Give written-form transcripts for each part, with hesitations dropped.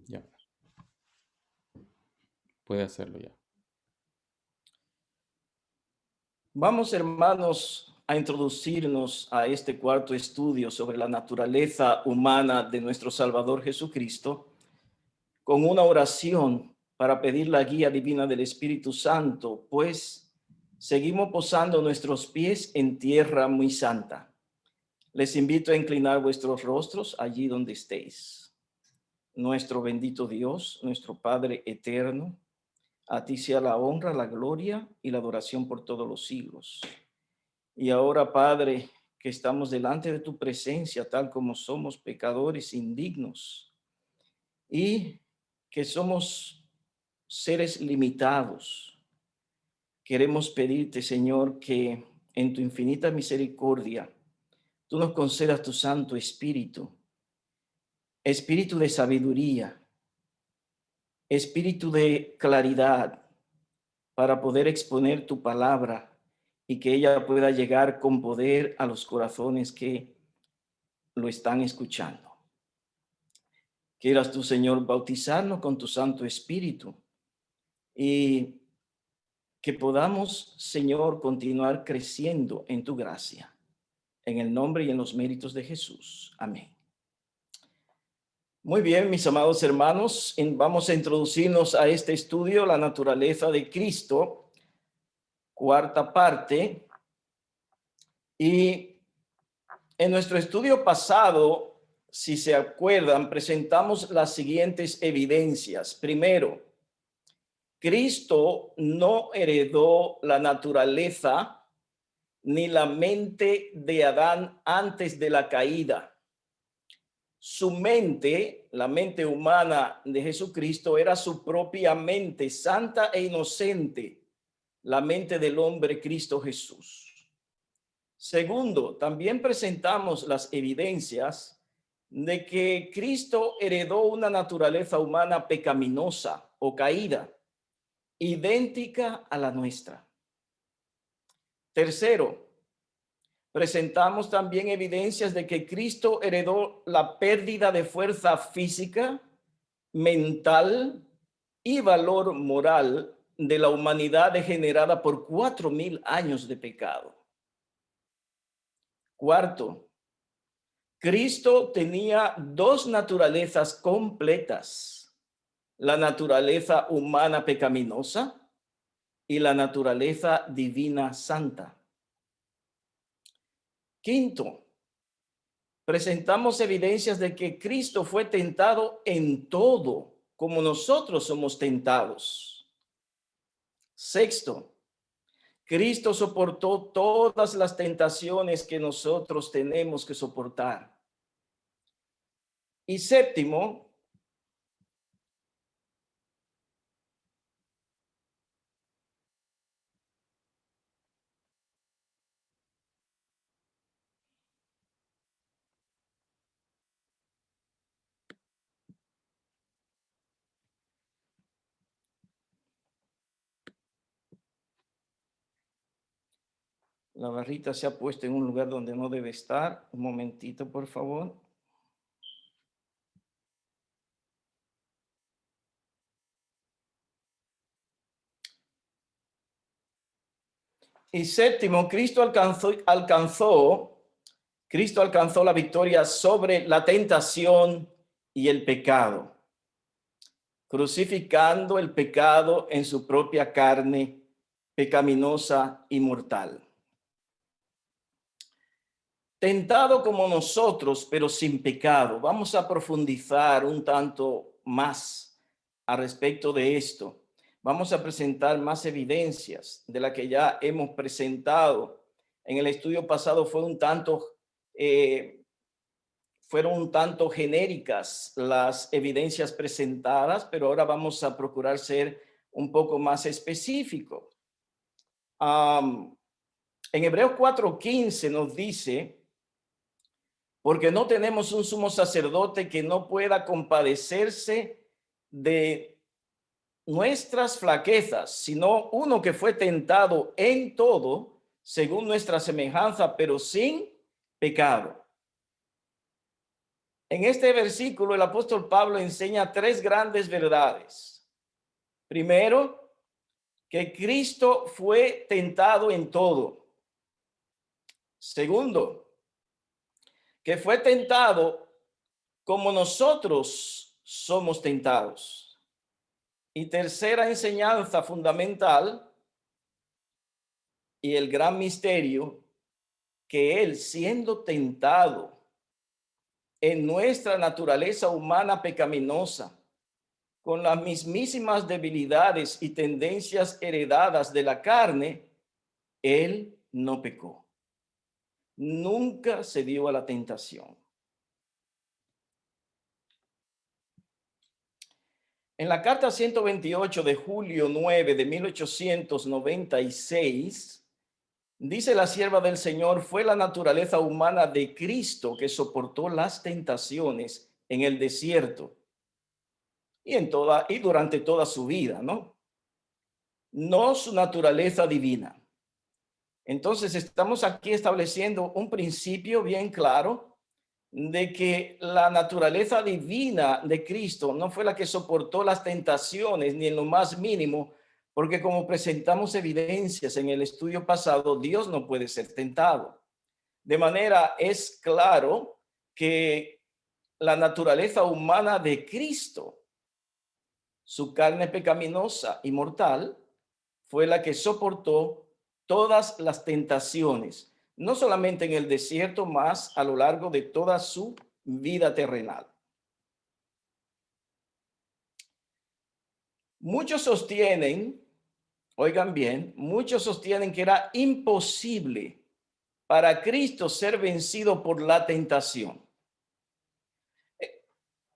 Ya, puede hacerlo ya. Vamos, hermanos, a introducirnos a este cuarto estudio sobre la naturaleza humana de nuestro Salvador Jesucristo con una oración para pedir la guía divina del Espíritu Santo, pues seguimos posando nuestros pies en tierra muy santa. Les invito a inclinar vuestros rostros allí donde estéis. Nuestro bendito Dios, nuestro Padre eterno, a ti sea la honra, la gloria y la adoración por todos los siglos. Y ahora, Padre, que estamos delante de tu presencia, tal como somos pecadores indignos y que somos seres limitados, queremos pedirte, Señor, que en tu infinita misericordia tú nos concedas tu Santo Espíritu, espíritu de sabiduría, espíritu de claridad, para poder exponer tu palabra y que ella pueda llegar con poder a los corazones que lo están escuchando. Quieras tú, Señor, bautizarnos con tu Santo Espíritu y que podamos, Señor, continuar creciendo en tu gracia. En el nombre y en los méritos de Jesús. Amén. Muy bien, mis amados hermanos, vamos a introducirnos a este estudio, la naturaleza de Cristo, cuarta parte. Y en nuestro estudio pasado, si se acuerdan, presentamos las siguientes evidencias. Primero, Cristo no heredó la naturaleza ni la mente de Adán antes de la caída. Su mente, la mente humana de Jesucristo, era su propia mente, santa e inocente, la mente del hombre Cristo Jesús. Segundo, también presentamos las evidencias de que Cristo heredó una naturaleza humana pecaminosa o caída, idéntica a la nuestra. Tercero, presentamos también evidencias de que Cristo heredó la pérdida de fuerza física, mental y valor moral de la humanidad degenerada por 4,000 años de pecado. Cuarto, Cristo tenía dos naturalezas completas, la naturaleza humana pecaminosa y la naturaleza divina santa. Quinto, presentamos evidencias de que Cristo fue tentado en todo, como nosotros somos tentados. Sexto, Cristo soportó todas las tentaciones que nosotros tenemos que soportar. Y séptimo, la barrita se ha puesto en un lugar donde no debe estar. Un momentito, por favor. Y séptimo, Cristo alcanzó la victoria sobre la tentación y el pecado, crucificando el pecado en su propia carne pecaminosa y mortal. Tentado como nosotros, pero sin pecado. Vamos a profundizar un tanto más al respecto de esto. Vamos a presentar más evidencias de la que ya hemos presentado. En el estudio pasado fueron un tanto genéricas las evidencias presentadas, pero ahora vamos a procurar ser un poco más específico. En Hebreos 4:15 nos dice: porque no tenemos un sumo sacerdote que no pueda compadecerse de nuestras flaquezas, sino uno que fue tentado en todo, según nuestra semejanza, pero sin pecado. En este versículo el apóstol Pablo enseña tres grandes verdades. Primero, que Cristo fue tentado en todo. Segundo, que fue tentado como nosotros somos tentados. Y tercera enseñanza fundamental y el gran misterio, que él, siendo tentado en nuestra naturaleza humana pecaminosa, con las mismísimas debilidades y tendencias heredadas de la carne, él no pecó. Nunca se dio a la tentación. En la carta 128 de julio 9 de 1896, dice la sierva del Señor, fue la naturaleza humana de Cristo que soportó las tentaciones en el desierto y durante toda su vida, ¿no? No su naturaleza divina. Entonces estamos aquí estableciendo un principio bien claro de que la naturaleza divina de Cristo no fue la que soportó las tentaciones ni en lo más mínimo, porque como presentamos evidencias en el estudio pasado, Dios no puede ser tentado. De manera es claro que la naturaleza humana de Cristo, su carne pecaminosa y mortal, fue la que soportó todas las tentaciones, no solamente en el desierto, más a lo largo de toda su vida terrenal. Muchos sostienen, oigan bien, muchos sostienen que era imposible para Cristo ser vencido por la tentación.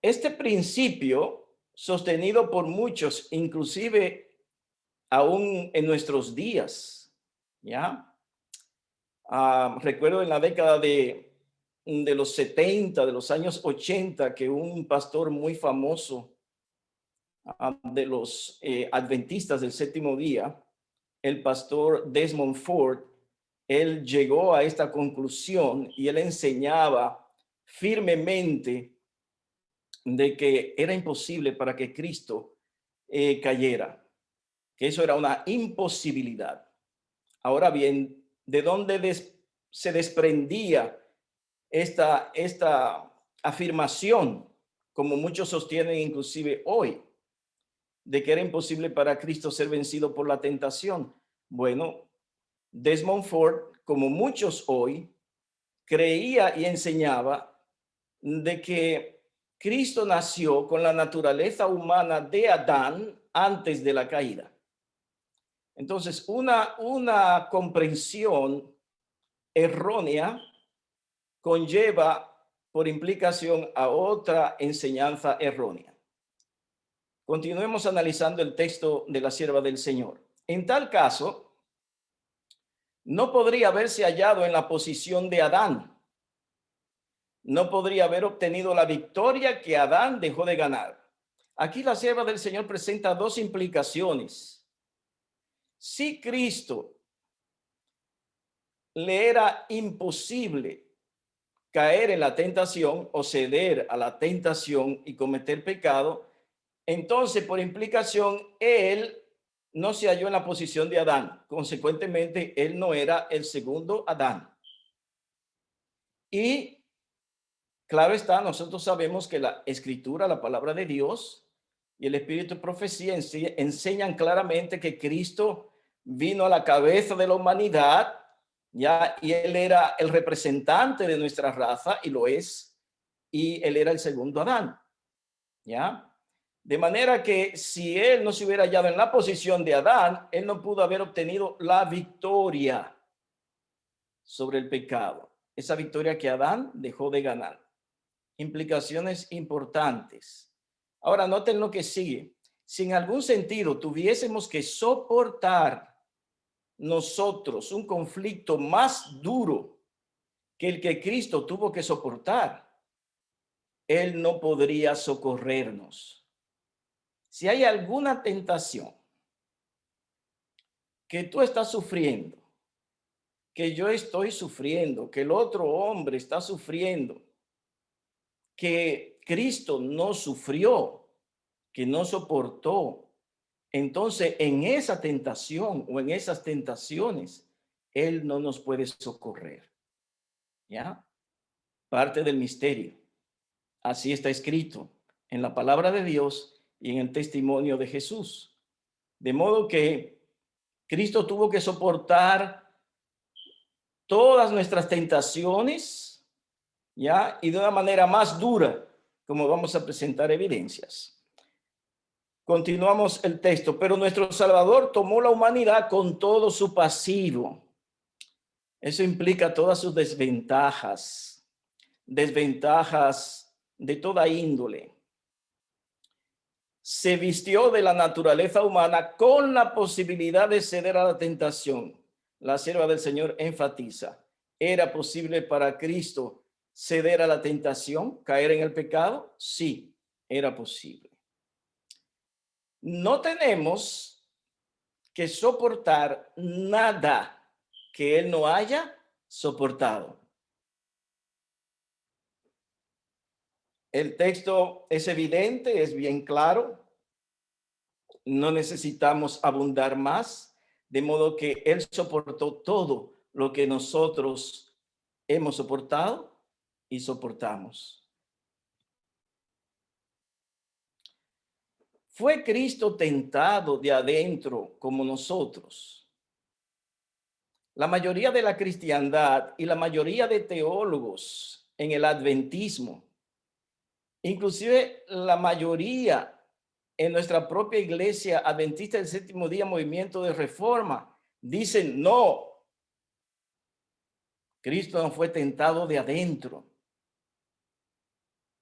Este principio, sostenido por muchos, inclusive aún en nuestros días, ¿ya? Recuerdo en la década de los 70, de los años 80, que un pastor muy famoso de los adventistas del séptimo día, el pastor Desmond Ford, él llegó a esta conclusión y él enseñaba firmemente de que era imposible para que Cristo cayera, que eso era una imposibilidad. Ahora bien, ¿de dónde se desprendía esta afirmación, como muchos sostienen inclusive hoy, de que era imposible para Cristo ser vencido por la tentación? Bueno, Desmond Ford, como muchos hoy, creía y enseñaba de que Cristo nació con la naturaleza humana de Adán antes de la caída. Entonces, una comprensión errónea conlleva por implicación a otra enseñanza errónea. Continuemos analizando el texto de la sierva del Señor. En tal caso, no podría haberse hallado en la posición de Adán. No podría haber obtenido la victoria que Adán dejó de ganar. Aquí la sierva del Señor presenta dos implicaciones. Si Cristo le era imposible caer en la tentación o ceder a la tentación y cometer pecado, entonces por implicación él no se halló en la posición de Adán. Consecuentemente, él no era el segundo Adán. Y claro está, nosotros sabemos que la escritura, la palabra de Dios y el espíritu de profecía enseñan claramente que Cristo vino a la cabeza de la humanidad, ya, y él era el representante de nuestra raza y lo es, y él era el segundo Adán, ya. De manera que si él no se hubiera hallado en la posición de Adán, él no pudo haber obtenido la victoria sobre el pecado, esa victoria que Adán dejó de ganar. Implicaciones importantes. Ahora noten lo que sigue. Si en algún sentido tuviésemos que soportar nosotros un conflicto más duro que el que Cristo tuvo que soportar, él no podría socorrernos. Si hay alguna tentación que tú estás sufriendo, que yo estoy sufriendo, que el otro hombre está sufriendo, que Cristo no sufrió, que no soportó, entonces en esa tentación o en esas tentaciones, Él no nos puede socorrer. ¿Ya? Parte del misterio. Así está escrito en la palabra de Dios y en el testimonio de Jesús. De modo que Cristo tuvo que soportar todas nuestras tentaciones, ¿ya? Y de una manera más dura, como vamos a presentar evidencias. Continuamos el texto. Pero nuestro Salvador tomó la humanidad con todo su pasivo. Eso implica todas sus desventajas de toda índole. Se vistió de la naturaleza humana con la posibilidad de ceder a la tentación. La sierva del Señor enfatiza: ¿era posible para Cristo ceder a la tentación, caer en el pecado? Sí, era posible. No tenemos que soportar nada que Él no haya soportado. El texto es evidente, es bien claro. No necesitamos abundar más, de modo que Él soportó todo lo que nosotros hemos soportado y soportamos. ¿Fue Cristo tentado de adentro como nosotros? La mayoría de la cristiandad y la mayoría de teólogos en el adventismo, inclusive la mayoría en nuestra propia iglesia adventista del séptimo día, movimiento de reforma, dicen: no, Cristo no fue tentado de adentro.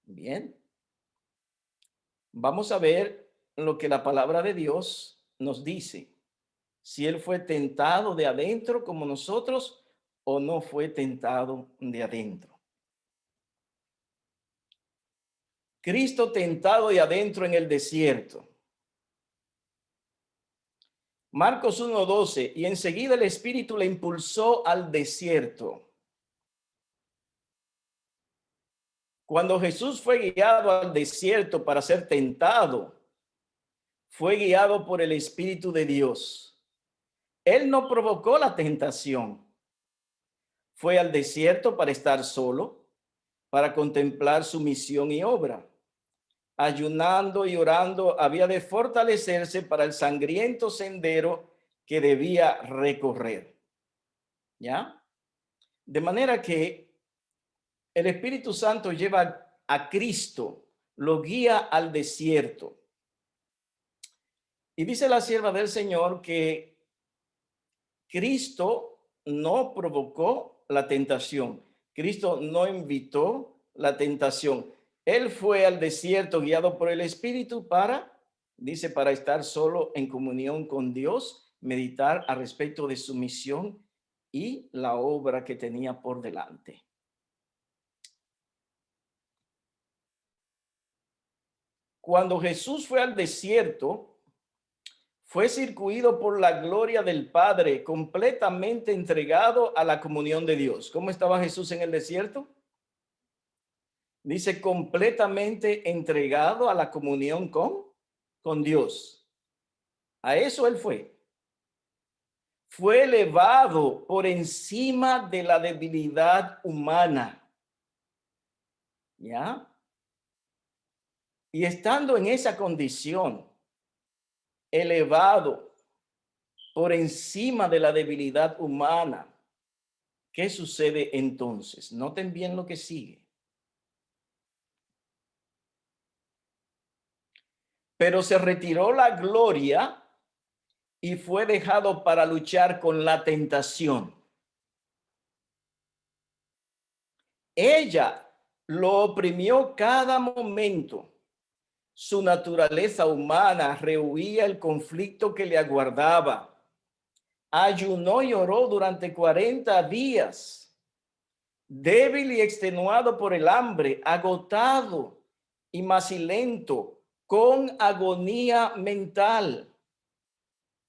Bien, vamos a ver lo que la palabra de Dios nos dice. Si Él fue tentado de adentro como nosotros o no fue tentado de adentro. Cristo tentado de adentro en el desierto. Marcos 1:12, y enseguida el Espíritu le impulsó al desierto. Cuando Jesús fue guiado al desierto para ser tentado, fue guiado por el Espíritu de Dios. Él no provocó la tentación. Fue al desierto para estar solo, para contemplar su misión y obra. Ayunando y orando, había de fortalecerse para el sangriento sendero que debía recorrer. ¿Ya? De manera que el Espíritu Santo lleva a Cristo, lo guía al desierto. Y dice la sierva del Señor que Cristo no provocó la tentación. Cristo no invitó la tentación. Él fue al desierto guiado por el Espíritu para estar solo en comunión con Dios, meditar al respecto de su misión y la obra que tenía por delante. Cuando Jesús fue al desierto, fue circuido por la gloria del Padre, completamente entregado a la comunión de Dios. ¿Cómo estaba Jesús en el desierto? Dice: completamente entregado a la comunión con Dios. A eso Él fue. Fue elevado por encima de la debilidad humana. ¿Ya? Y estando en esa condición, elevado por encima de la debilidad humana, ¿qué sucede entonces? Noten bien lo que sigue. Pero se retiró la gloria y fue dejado para luchar con la tentación. Ella lo oprimió cada momento. Su naturaleza humana rehuía el conflicto que le aguardaba. Ayunó y oró durante 40 días, débil y extenuado por el hambre, agotado y macilento, con agonía mental.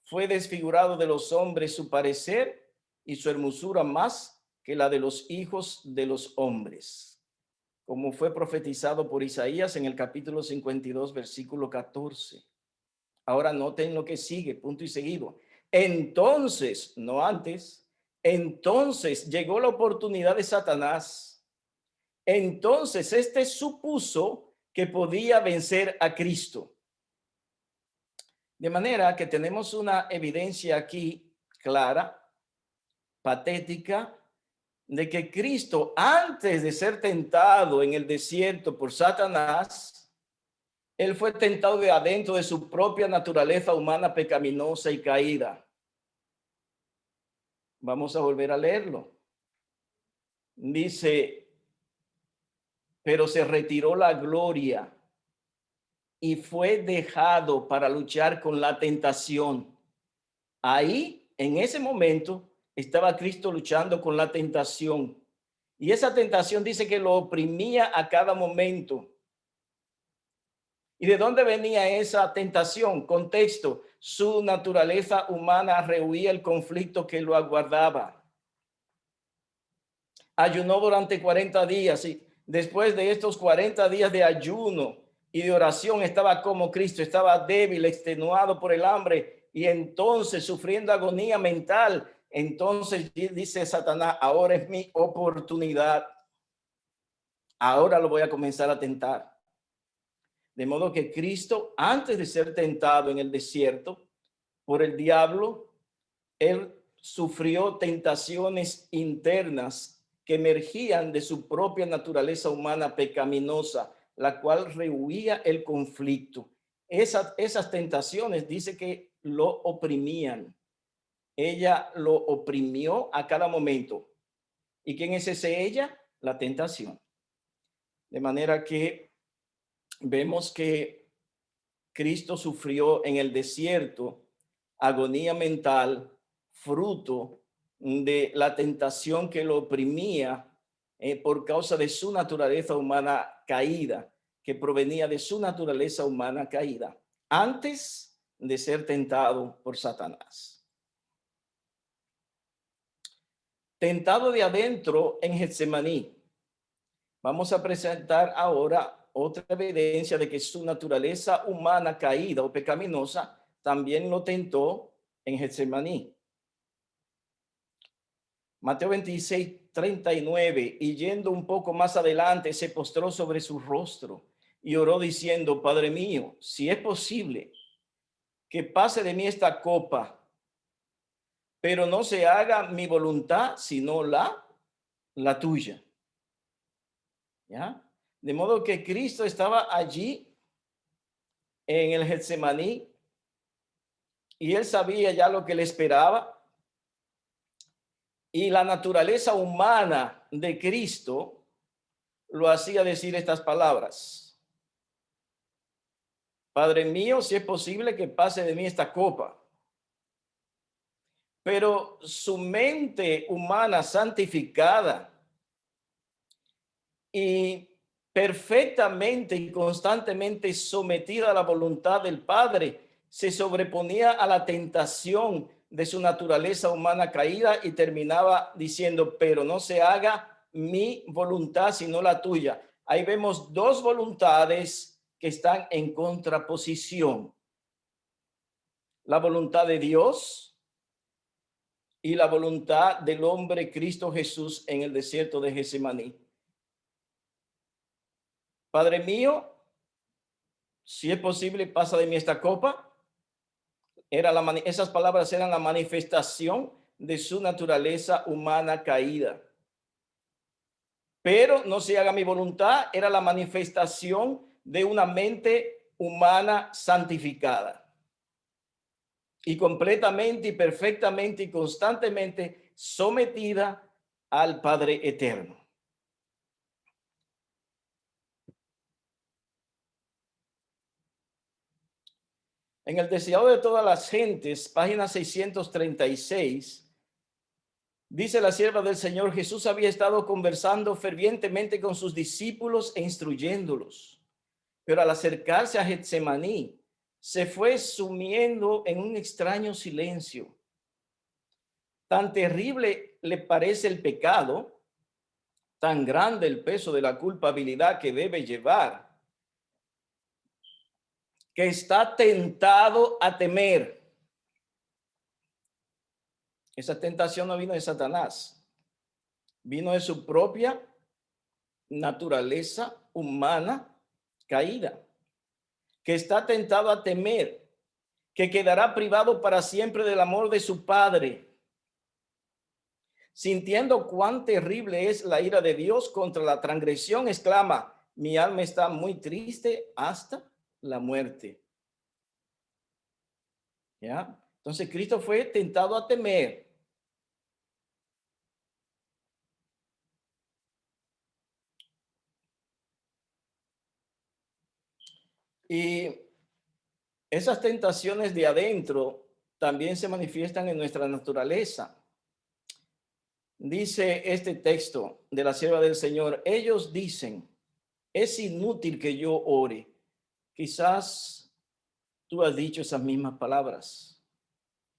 Fue desfigurado de los hombres su parecer y su hermosura más que la de los hijos de los hombres. como fue profetizado por Isaías en el capítulo 52, versículo 14. Ahora noten lo que sigue, punto y seguido. Entonces, no antes, entonces llegó la oportunidad de Satanás. Entonces, este supuso que podía vencer a Cristo. De manera que tenemos una evidencia aquí clara, patética, de que Cristo, antes de ser tentado en el desierto por Satanás, él fue tentado de adentro de su propia naturaleza humana pecaminosa y caída. Vamos a volver a leerlo. Dice, pero se retiró la gloria y fue dejado para luchar con la tentación. Ahí, en ese momento, estaba Cristo luchando con la tentación. Y esa tentación dice que lo oprimía a cada momento. ¿Y de dónde venía esa tentación? Contexto, su naturaleza humana rehuía el conflicto que lo aguardaba. Ayunó durante 40 días y después de estos 40 días de ayuno y de oración estaba como Cristo, estaba débil, extenuado por el hambre y entonces sufriendo agonía mental. Entonces dice Satanás, ahora es mi oportunidad. Ahora lo voy a comenzar a tentar. De modo que Cristo, antes de ser tentado en el desierto por el diablo, él sufrió tentaciones internas que emergían de su propia naturaleza humana pecaminosa, la cual rehuía el conflicto. Esas tentaciones dice que lo oprimían. Ella lo oprimió a cada momento. ¿Y quién es ese ella? La tentación. De manera que vemos que Cristo sufrió en el desierto agonía mental, fruto de la tentación que lo oprimía por causa de su naturaleza humana caída, que provenía de su naturaleza humana caída, antes de ser tentado por Satanás. Tentado de adentro en Getsemaní. Vamos a presentar ahora otra evidencia de que su naturaleza humana caída o pecaminosa también lo tentó en Getsemaní. Mateo 26, 39, y yendo un poco más adelante, se postró sobre su rostro y oró diciendo, Padre mío, si es posible, que pase de mí esta copa, pero no se haga mi voluntad, sino la tuya. ¿Ya? De modo que Cristo estaba allí en el Getsemaní y él sabía ya lo que le esperaba. Y la naturaleza humana de Cristo lo hacía decir estas palabras. Padre mío, si es posible que pase de mí esta copa. Pero su mente humana santificada y perfectamente y constantemente sometida a la voluntad del Padre, se sobreponía a la tentación de su naturaleza humana caída y terminaba diciendo, pero no se haga mi voluntad, sino la tuya. Ahí vemos dos voluntades que están en contraposición. La voluntad de Dios y la voluntad del hombre Cristo Jesús en el desierto de Getsemaní. Padre mío, si es posible, pasa de mí esta copa. Esas palabras eran la manifestación de su naturaleza humana caída. Pero no se haga mi voluntad, era la manifestación de una mente humana santificada. Y completamente y perfectamente y constantemente sometida al Padre Eterno. En el deseado de todas las gentes, página 636, dice la sierva del Señor, Jesús había estado conversando fervientemente con sus discípulos e instruyéndolos. Pero al acercarse a Getsemaní, se fue sumiendo en un extraño silencio. Tan terrible le parece el pecado tan grande el peso de la culpabilidad que debe llevar, que está tentado a temer. Esa tentación no vino de Satanás, vino de su propia naturaleza humana caída, que está tentado a temer, que quedará privado para siempre del amor de su Padre, sintiendo cuán terrible es la ira de Dios contra la transgresión, exclama: mi alma está muy triste hasta la muerte. ¿Ya? Entonces Cristo fue tentado a temer. Y esas tentaciones de adentro también se manifiestan en nuestra naturaleza. Dice este texto de la sierva del Señor: ellos dicen, es inútil que yo ore. Quizás tú has dicho esas mismas palabras.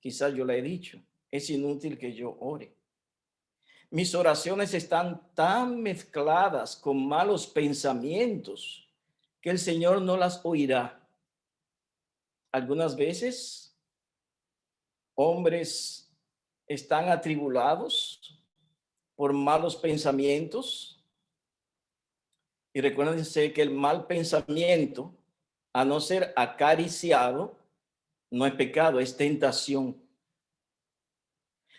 Quizás yo la he dicho. Es inútil que yo ore. Mis oraciones están tan mezcladas con malos pensamientos que el Señor no las oirá. Algunas veces, hombres están atribulados por malos pensamientos. Y recuérdense que el mal pensamiento, a no ser acariciado, no es pecado, es tentación.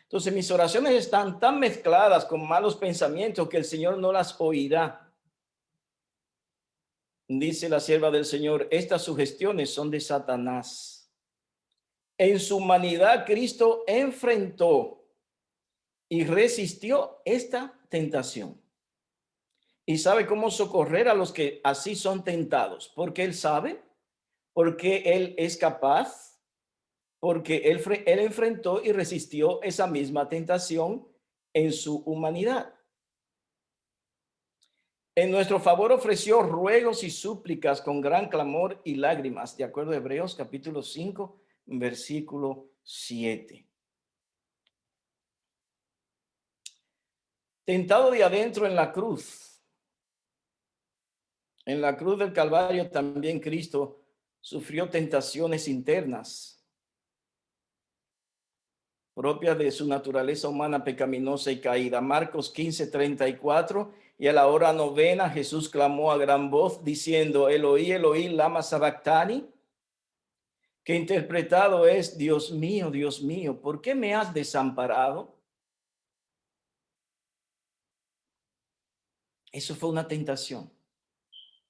Entonces mis oraciones están tan mezcladas con malos pensamientos que el Señor no las oirá. Dice la sierva del Señor, estas sugestiones son de Satanás. En su humanidad, Cristo enfrentó y resistió esta tentación. Y sabe cómo socorrer a los que así son tentados, porque Él sabe, porque Él es capaz, porque él enfrentó y resistió esa misma tentación en su humanidad. En nuestro favor ofreció ruegos y súplicas con gran clamor y lágrimas, de acuerdo a Hebreos capítulo 5, versículo 7. Tentado de adentro en la cruz. En la cruz del Calvario también Cristo sufrió tentaciones internas propias de su naturaleza humana pecaminosa y caída. Marcos 15:34. Y a la hora novena Jesús clamó a gran voz diciendo: Eloí, Eloí, lama sabactani, que interpretado es: Dios mío, ¿por qué me has desamparado? Eso fue una tentación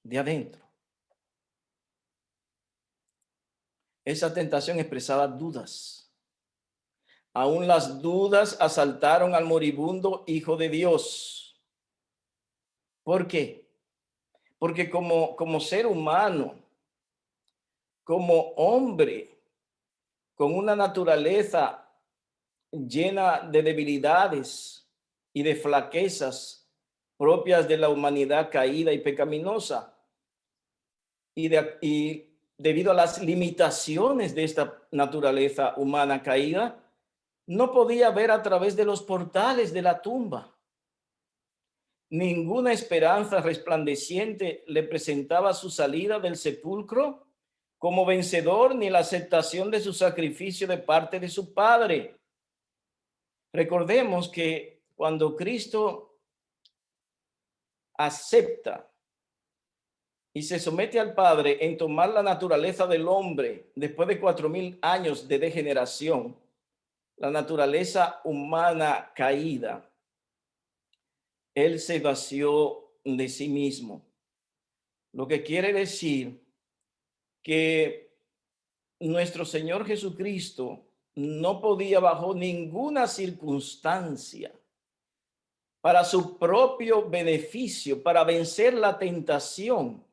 de adentro. Esa tentación expresaba dudas. Aún las dudas asaltaron al moribundo Hijo de Dios. ¿Por qué? Porque como ser humano, como hombre, con una naturaleza llena de debilidades y de flaquezas propias de la humanidad caída y pecaminosa, y debido a las limitaciones de esta naturaleza humana caída, no podía ver a través de los portales de la tumba. Ninguna esperanza resplandeciente le presentaba su salida del sepulcro como vencedor, ni la aceptación de su sacrificio de parte de su Padre. Recordemos que cuando Cristo acepta y se somete al Padre en tomar la naturaleza del hombre después de 4000 años de degeneración, la naturaleza humana caída, Él se vació de sí mismo. Lo que quiere decir que nuestro Señor Jesucristo no podía bajo ninguna circunstancia, para su propio beneficio, para vencer la tentación,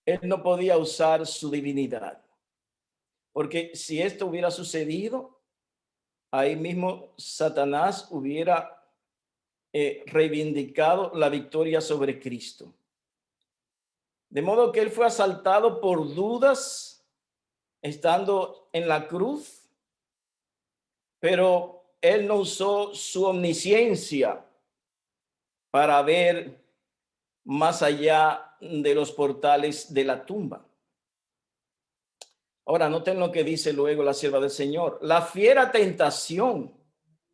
Él no podía usar su divinidad. Porque si esto hubiera sucedido, ahí mismo Satanás hubiera reivindicado la victoria sobre Cristo. De modo que Él fue asaltado por dudas estando en la cruz, pero Él no usó su omnisciencia para ver más allá de los portales de la tumba. Ahora, noten lo que dice luego la sierva del Señor. La fiera tentación,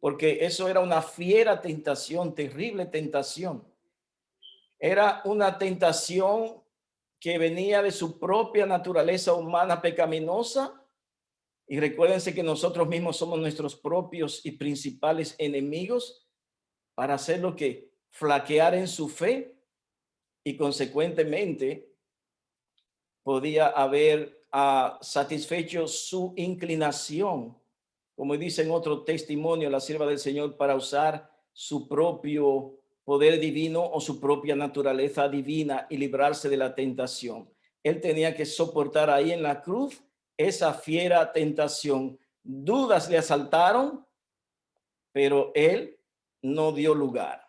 porque eso era una fiera tentación, terrible tentación. Era una tentación que venía de su propia naturaleza humana pecaminosa. Y recuérdense que nosotros mismos somos nuestros propios y principales enemigos para hacer lo que flaquear en su fe, y consecuentemente podía haber satisfecho su inclinación, como dice en otro testimonio la sierva del Señor, para usar su propio poder divino o su propia naturaleza divina y librarse de la tentación. Él tenía que soportar ahí en la cruz esa fiera tentación. Dudas le asaltaron, pero él no dio lugar,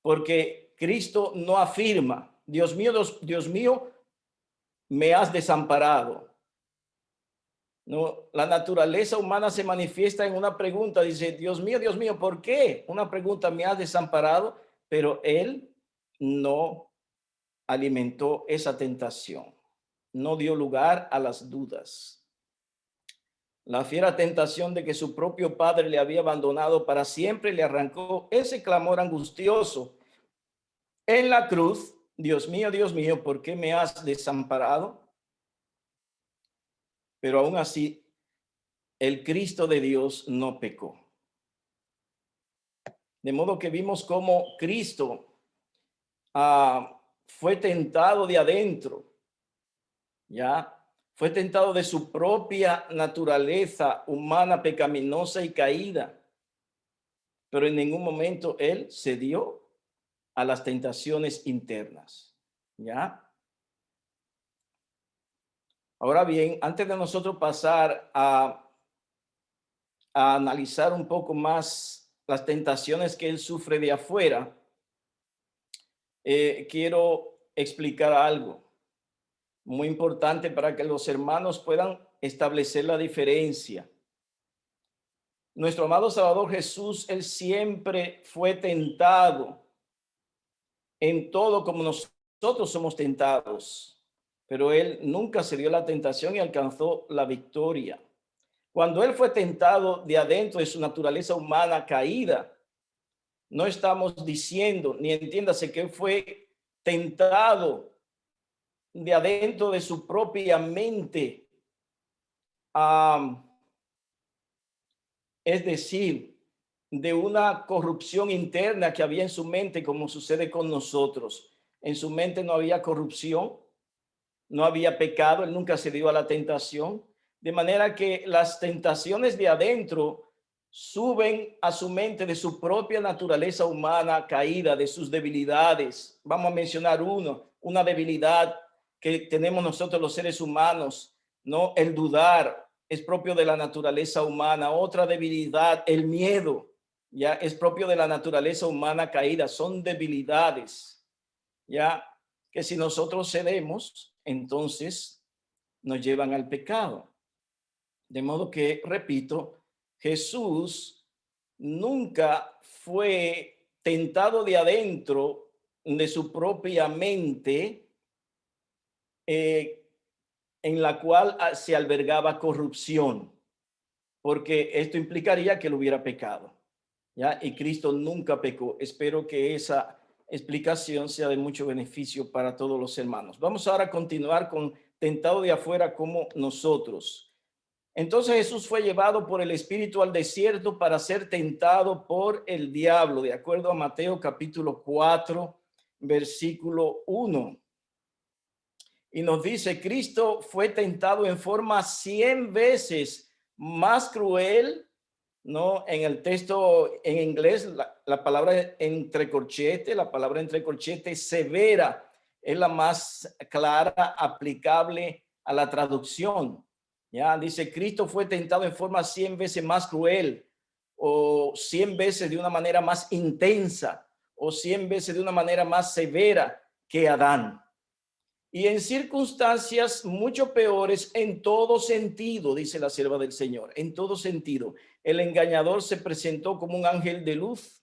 porque Cristo no afirma, Dios mío, Dios mío, me has desamparado. No, la naturaleza humana se manifiesta en una pregunta, dice, Dios mío, ¿por qué? Una pregunta, me has desamparado, pero él no alimentó esa tentación, no dio lugar a las dudas. La fiera tentación de que su propio padre le había abandonado para siempre le arrancó ese clamor angustioso en la cruz, Dios mío, ¿por qué me has desamparado? Pero aún así, el Cristo de Dios no pecó. De modo que vimos cómo Cristo fue tentado de adentro, ya fue tentado de su propia naturaleza humana, pecaminosa y caída, pero en ningún momento él cedió a las tentaciones internas, ya. Ahora bien, antes de nosotros pasar a analizar un poco más las tentaciones que él sufre de afuera, quiero explicar algo muy importante para que los hermanos puedan establecer la diferencia. Nuestro amado Salvador Jesús, él siempre fue tentado en todo como nosotros somos tentados, pero él nunca se dio la tentación y alcanzó la victoria. Cuando él fue tentado de adentro de su naturaleza humana caída, no estamos diciendo, ni entiéndase que fue tentado de adentro de su propia mente. Es decir, de una corrupción interna que había en su mente, como sucede con nosotros. En su mente no había corrupción, no había pecado, él nunca se dio a la tentación. De manera que las tentaciones de adentro suben a su mente de su propia naturaleza humana caída, de sus debilidades. Vamos a mencionar una debilidad que tenemos nosotros los seres humanos, ¿no? El dudar es propio de la naturaleza humana. Otra debilidad, el miedo, ya es propio de la naturaleza humana caída. Son debilidades, ya, que si nosotros cedemos, entonces nos llevan al pecado. De modo que, repito, Jesús nunca fue tentado de adentro de su propia mente, en la cual se albergaba corrupción, porque esto implicaría que él hubiera pecado, ¿ya? Y Cristo nunca pecó. Espero que esa explicación sea de mucho beneficio para todos los hermanos. Vamos ahora a continuar con tentado de afuera como nosotros. Entonces Jesús fue llevado por el Espíritu al desierto para ser tentado por el diablo, de acuerdo a Mateo capítulo 4, versículo 1. Y nos dice, Cristo fue tentado en forma 100 veces más cruel, ¿no? En el texto en inglés, la palabra entre corchete, severa, es la más clara, aplicable a la traducción. Ya dice, Cristo fue tentado en forma 100 veces más cruel, o 100 veces de una manera más intensa, o 100 veces de una manera más severa que Adán. Y en circunstancias mucho peores en todo sentido, dice la sierva del Señor, en todo sentido. El engañador se presentó como un ángel de luz,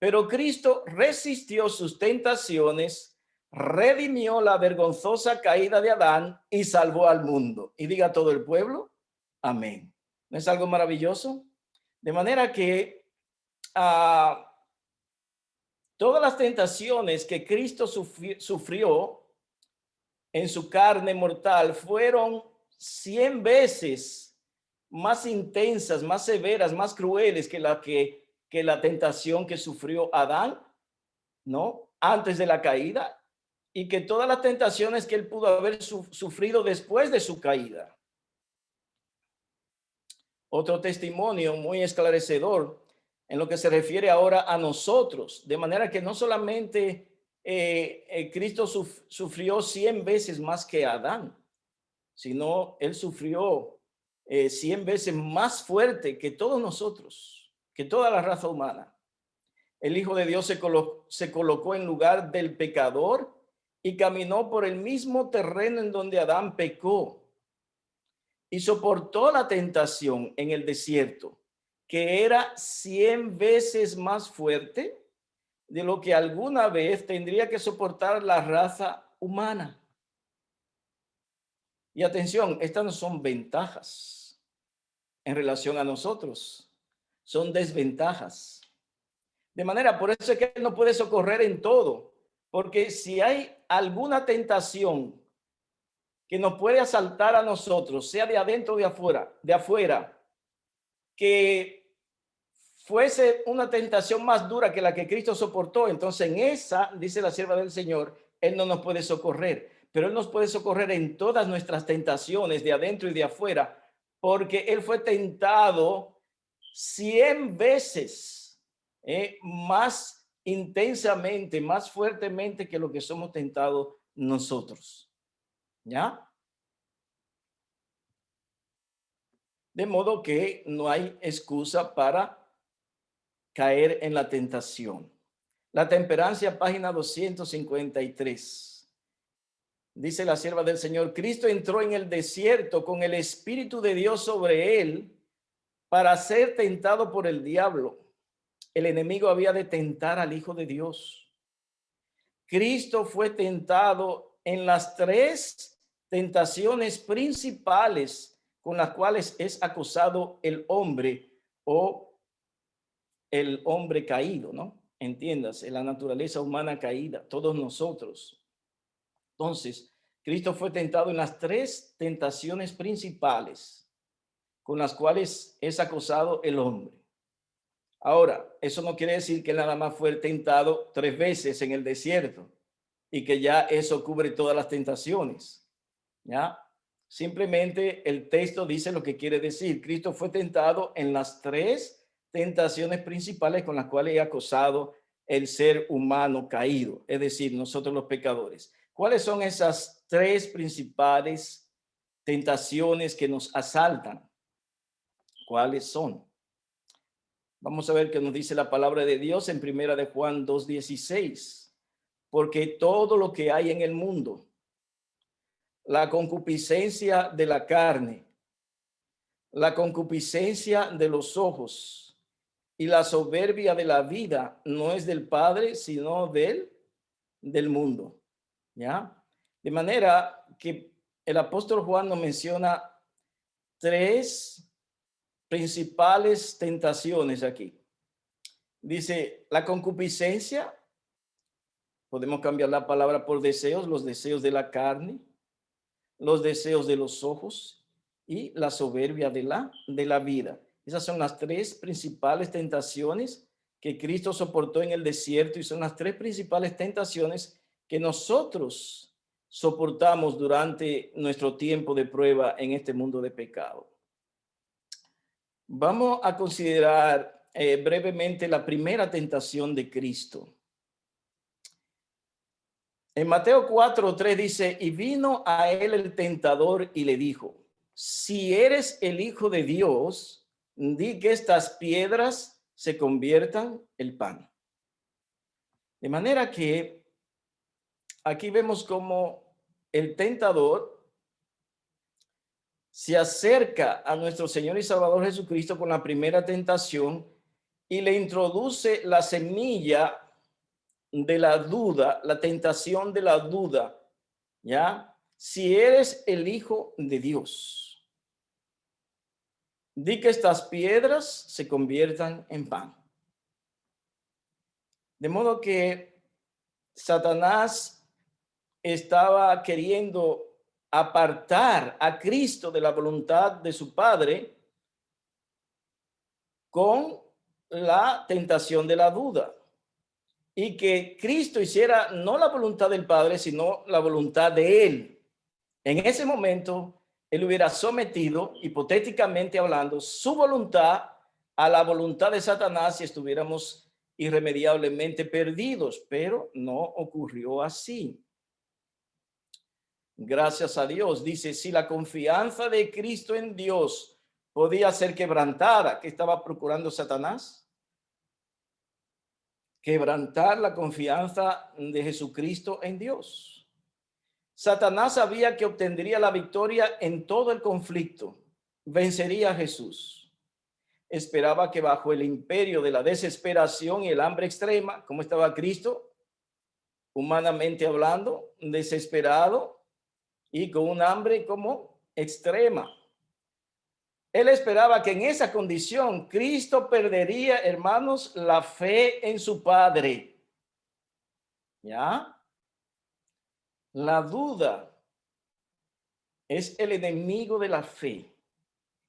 Pero Cristo resistió sus tentaciones, redimió la vergonzosa caída de Adán y salvó al mundo. Y diga todo el pueblo, amén. ¿No es algo maravilloso? De manera que todas las tentaciones que Cristo sufrió en su carne mortal fueron 100 veces más intensas, más severas, más crueles que la tentación que sufrió Adán, ¿no? Antes de la caída, y que todas las tentaciones que él pudo haber sufrido después de su caída. Otro testimonio muy esclarecedor en lo que se refiere ahora a nosotros, de manera que no solamente Cristo sufrió 100 veces más que Adán, sino él sufrió 100 veces más fuerte que todos nosotros, que toda la raza humana. El Hijo de Dios se colocó en lugar del pecador y caminó por el mismo terreno en donde Adán pecó y soportó la tentación en el desierto, que era 100 veces más fuerte de lo que alguna vez tendría que soportar la raza humana. Y atención, estas no son ventajas en relación a nosotros, son desventajas. De manera, por eso es que él no puede socorrer en todo, porque si hay alguna tentación que nos puede asaltar a nosotros, sea de adentro o de afuera, que fuese una tentación más dura que la que Cristo soportó, entonces en esa, dice la sierva del Señor, él no nos puede socorrer, pero él nos puede socorrer en todas nuestras tentaciones de adentro y de afuera, porque él fue tentado 100 veces más intensamente, más fuertemente que lo que somos tentados nosotros. ¿Ya? De modo que no hay excusa para caer en la tentación. La temperancia, página 253. Dice la sierva del Señor, Cristo entró en el desierto con el Espíritu de Dios sobre él para ser tentado por el diablo. El enemigo había de tentar al Hijo de Dios. Cristo fue tentado en las 3 tentaciones principales con las cuales es acusado el hombre o el hombre caído, ¿no? Entiéndase, la naturaleza humana caída, todos nosotros. Entonces, Cristo fue tentado en las 3 tentaciones principales con las cuales es acusado el hombre. Ahora, eso no quiere decir que nada más fue tentado 3 veces en el desierto y que ya eso cubre todas las tentaciones. ¿Ya? Simplemente el texto dice lo que quiere decir. Cristo fue tentado en las 3 tentaciones principales con las cuales es acusado el ser humano caído, es decir, nosotros los pecadores. ¿Cuáles son esas 3 principales tentaciones que nos asaltan? ¿Cuáles son? Vamos a ver qué nos dice la palabra de Dios en Primera de Juan 2:16. Porque todo lo que hay en el mundo, la concupiscencia de la carne, la concupiscencia de los ojos y la soberbia de la vida no es del Padre, sino del mundo. ¿Ya? De manera que el apóstol Juan nos menciona 3 principales tentaciones aquí. Dice, la concupiscencia, podemos cambiar la palabra por deseos, los deseos de la carne, los deseos de los ojos y la soberbia de la vida. Esas son las 3 principales tentaciones que Cristo soportó en el desierto y son las 3 principales tentaciones que nosotros soportamos durante nuestro tiempo de prueba en este mundo de pecado. Vamos a considerar brevemente la primera tentación de Cristo. En Mateo 4:3 dice, y vino a él el tentador y le dijo, si eres el Hijo de Dios, di que estas piedras se conviertan en pan. De manera que aquí vemos cómo el tentador se acerca a nuestro Señor y Salvador Jesucristo con la primera tentación y le introduce la semilla de la duda, la tentación de la duda, ¿ya? Si eres el Hijo de Dios, di que estas piedras se conviertan en pan. De modo que Satanás estaba queriendo apartar a Cristo de la voluntad de su Padre con la tentación de la duda, y que Cristo hiciera no la voluntad del Padre, sino la voluntad de Él. En ese momento, Él hubiera sometido, hipotéticamente hablando, su voluntad a la voluntad de Satanás y estuviéramos irremediablemente perdidos, pero no ocurrió así. Gracias a Dios. Dice, si la confianza de Cristo en Dios podía ser quebrantada, ¿qué estaba procurando Satanás? Quebrantar la confianza de Jesucristo en Dios. Satanás sabía que obtendría la victoria en todo el conflicto, vencería a Jesús. Esperaba que bajo el imperio de la desesperación y el hambre extrema, ¿cómo estaba Cristo? Humanamente hablando, desesperado y con un hambre como extrema. Él esperaba que en esa condición Cristo perdería, hermanos, la fe en su Padre. ¿Ya? La duda es el enemigo de la fe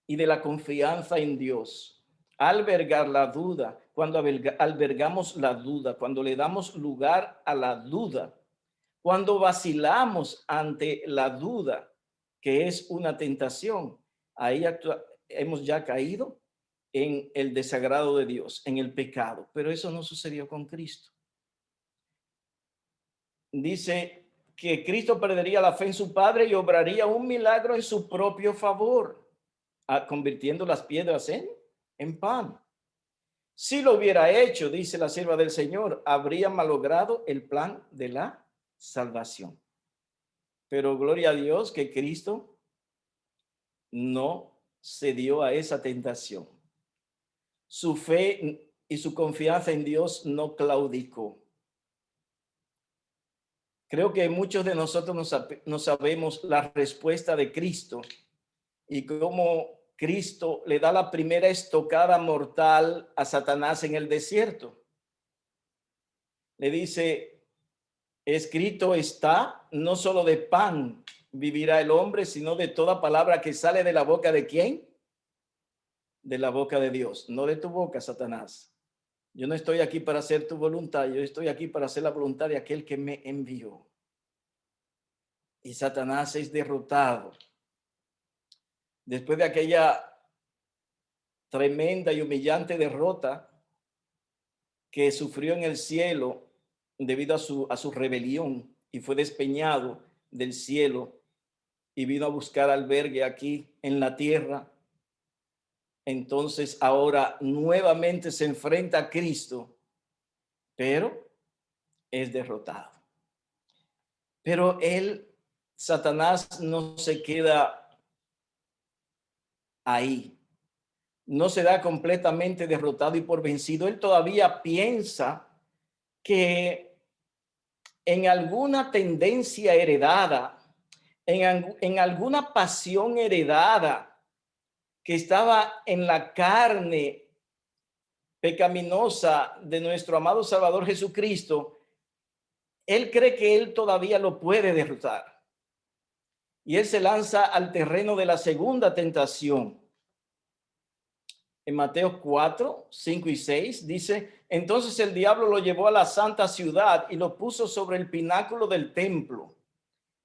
y de la confianza en Dios. Albergar la duda, cuando albergamos la duda, cuando le damos lugar a la duda, cuando vacilamos ante la duda, que es una tentación, ahí hemos ya caído en el desagrado de Dios, en el pecado. Pero eso no sucedió con Cristo. Dice que Cristo perdería la fe en su Padre y obraría un milagro en su propio favor, convirtiendo las piedras en pan. Si lo hubiera hecho, dice la sierva del Señor, habría malogrado el plan de la salvación. Pero gloria a Dios que Cristo no cedió a esa tentación. Su fe y su confianza en Dios no claudicó. Creo que muchos de nosotros no sabemos la respuesta de Cristo y cómo Cristo le da la primera estocada mortal a Satanás en el desierto. Le dice, escrito está, no solo de pan vivirá el hombre, sino de toda palabra que sale de la boca de ¿quién? De la boca de Dios, no de tu boca, Satanás. Yo no estoy aquí para hacer tu voluntad, yo estoy aquí para hacer la voluntad de aquel que me envió. Y Satanás es derrotado. Después de aquella tremenda y humillante derrota que sufrió en el cielo debido a su rebelión y fue despeñado del cielo y vino a buscar albergue aquí en la tierra, entonces ahora nuevamente se enfrenta a Cristo, pero es derrotado. Pero Satanás no se queda ahí, no se da completamente derrotado y por vencido. Él todavía piensa que en alguna tendencia heredada, en alguna pasión heredada que estaba en la carne pecaminosa de nuestro amado Salvador Jesucristo, él cree que él todavía lo puede derrotar. Y él se lanza al terreno de la segunda tentación. En Mateo 4, 5 y 6 dice, entonces el diablo lo llevó a la santa ciudad y lo puso sobre el pináculo del templo.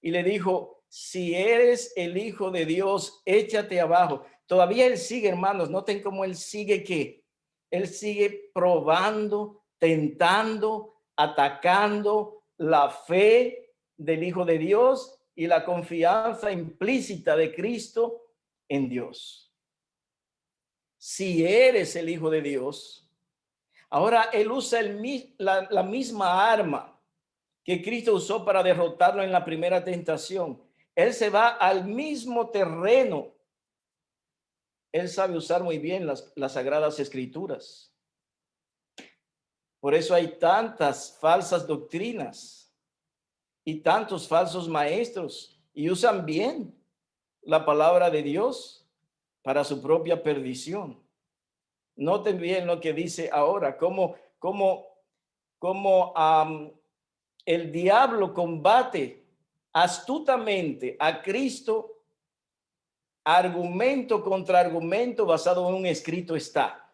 Y le dijo, si eres el Hijo de Dios, échate abajo. Todavía él sigue, hermanos, noten cómo él sigue que él sigue probando, tentando, atacando la fe del Hijo de Dios y la confianza implícita de Cristo en Dios. Si eres el Hijo de Dios, ahora él usa la misma arma que Cristo usó para derrotarlo en la primera tentación. Él se va al mismo terreno. Él sabe usar muy bien las Sagradas Escrituras. Por eso hay tantas falsas doctrinas y tantos falsos maestros y usan bien la palabra de Dios para su propia perdición. Noten bien lo que dice ahora, cómo el diablo combate astutamente a Cristo, argumento contra argumento basado en un escrito está.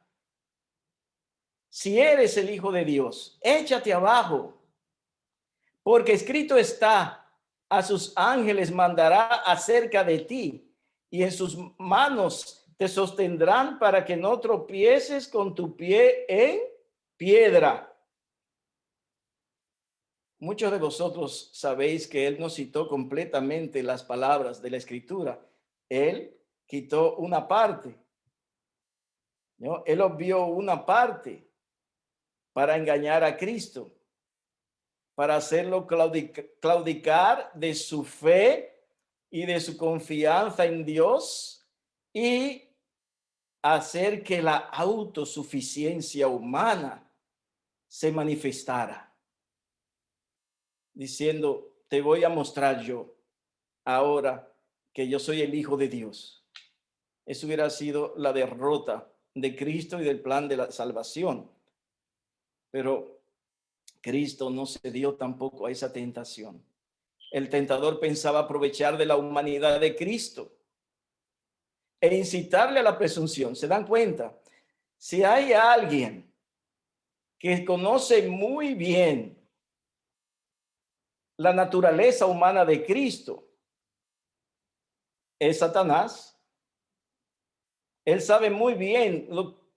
Si eres el Hijo de Dios, échate abajo, porque escrito está, a sus ángeles mandará acerca de ti, y en sus manos te sostendrán para que no tropieces con tu pie en piedra. Muchos de vosotros sabéis que él no citó completamente las palabras de la Escritura. Él quitó una parte, ¿no? Él obvió una parte para engañar a Cristo, para hacerlo claudicar de su fe y de su confianza en Dios y hacer que la autosuficiencia humana se manifestara, diciendo, te voy a mostrar yo ahora que yo soy el Hijo de Dios. Eso hubiera sido la derrota de Cristo y del plan de la salvación. Pero Cristo no se dio tampoco a esa tentación. El tentador pensaba aprovechar de la humanidad de Cristo e incitarle a la presunción. ¿Se dan cuenta? Si hay alguien que conoce muy bien la naturaleza humana de Cristo, es Satanás. Él sabe muy bien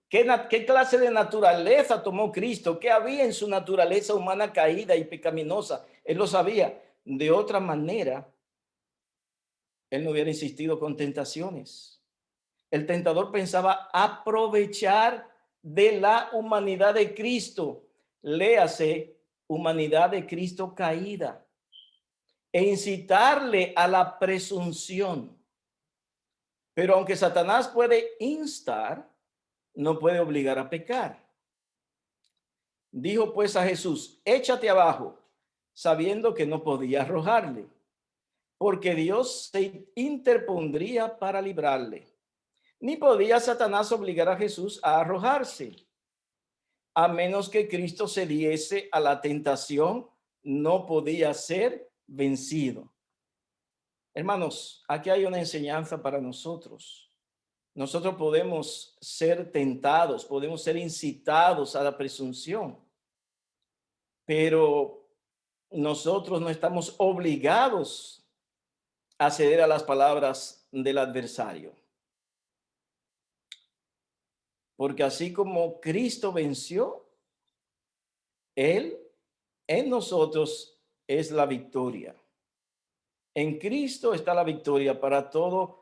qué clase de naturaleza tomó Cristo, qué había en su naturaleza humana caída y pecaminosa. Él lo sabía. De otra manera, él no hubiera insistido con tentaciones. El tentador pensaba aprovechar de la humanidad de Cristo, léase, humanidad de Cristo caída, e incitarle a la presunción. Pero aunque Satanás puede instar, no puede obligar a pecar. Dijo pues a Jesús, échate abajo, sabiendo que no podía arrojarle, porque Dios se interpondría para librarle. Ni podía Satanás obligar a Jesús a arrojarse, a menos que Cristo se diese a la tentación, no podía ser vencido. Hermanos, aquí hay una enseñanza para nosotros. Nosotros podemos ser tentados, podemos ser incitados a la presunción, pero nosotros no estamos obligados a ceder a las palabras del adversario. Porque así como Cristo venció, Él en nosotros es la victoria. En Cristo está la victoria para todo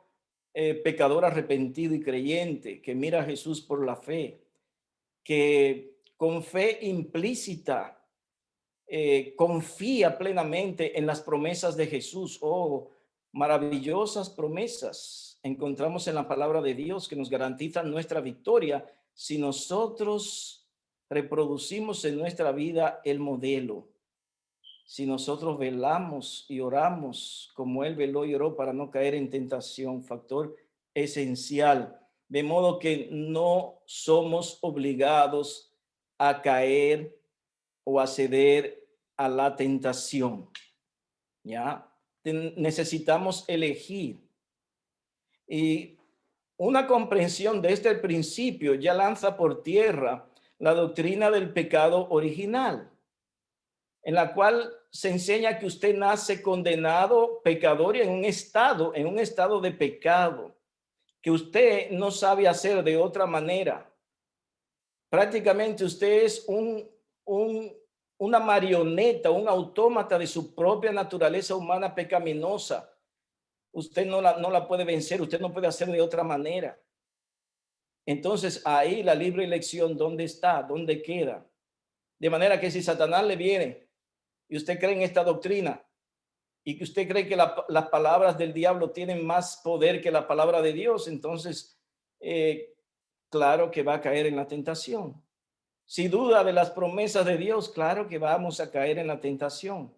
pecador arrepentido y creyente que mira a Jesús por la fe, que con fe implícita confía plenamente en las promesas de Jesús. Oh, maravillosas promesas encontramos en la palabra de Dios que nos garantizan nuestra victoria si nosotros reproducimos en nuestra vida el modelo. Si nosotros velamos y oramos como Él veló y oró para no caer en tentación, factor esencial. De modo que no somos obligados a caer o a ceder a la tentación. ¿Ya? Necesitamos elegir. Y una comprensión de este principio ya lanza por tierra la doctrina del pecado original, en la cual se enseña que usted nace condenado, pecador y en un estado de pecado, que usted no sabe hacer de otra manera. Prácticamente usted es una marioneta, un autómata de su propia naturaleza humana pecaminosa. Usted no la puede vencer, usted no puede hacer de otra manera. Entonces ahí la libre elección, ¿dónde está? ¿Dónde queda? De manera que si Satanás le viene y usted cree en esta doctrina y que usted cree que las palabras del diablo tienen más poder que la palabra de Dios, entonces claro que va a caer en la tentación. Si duda de las promesas de Dios, claro que vamos a caer en la tentación.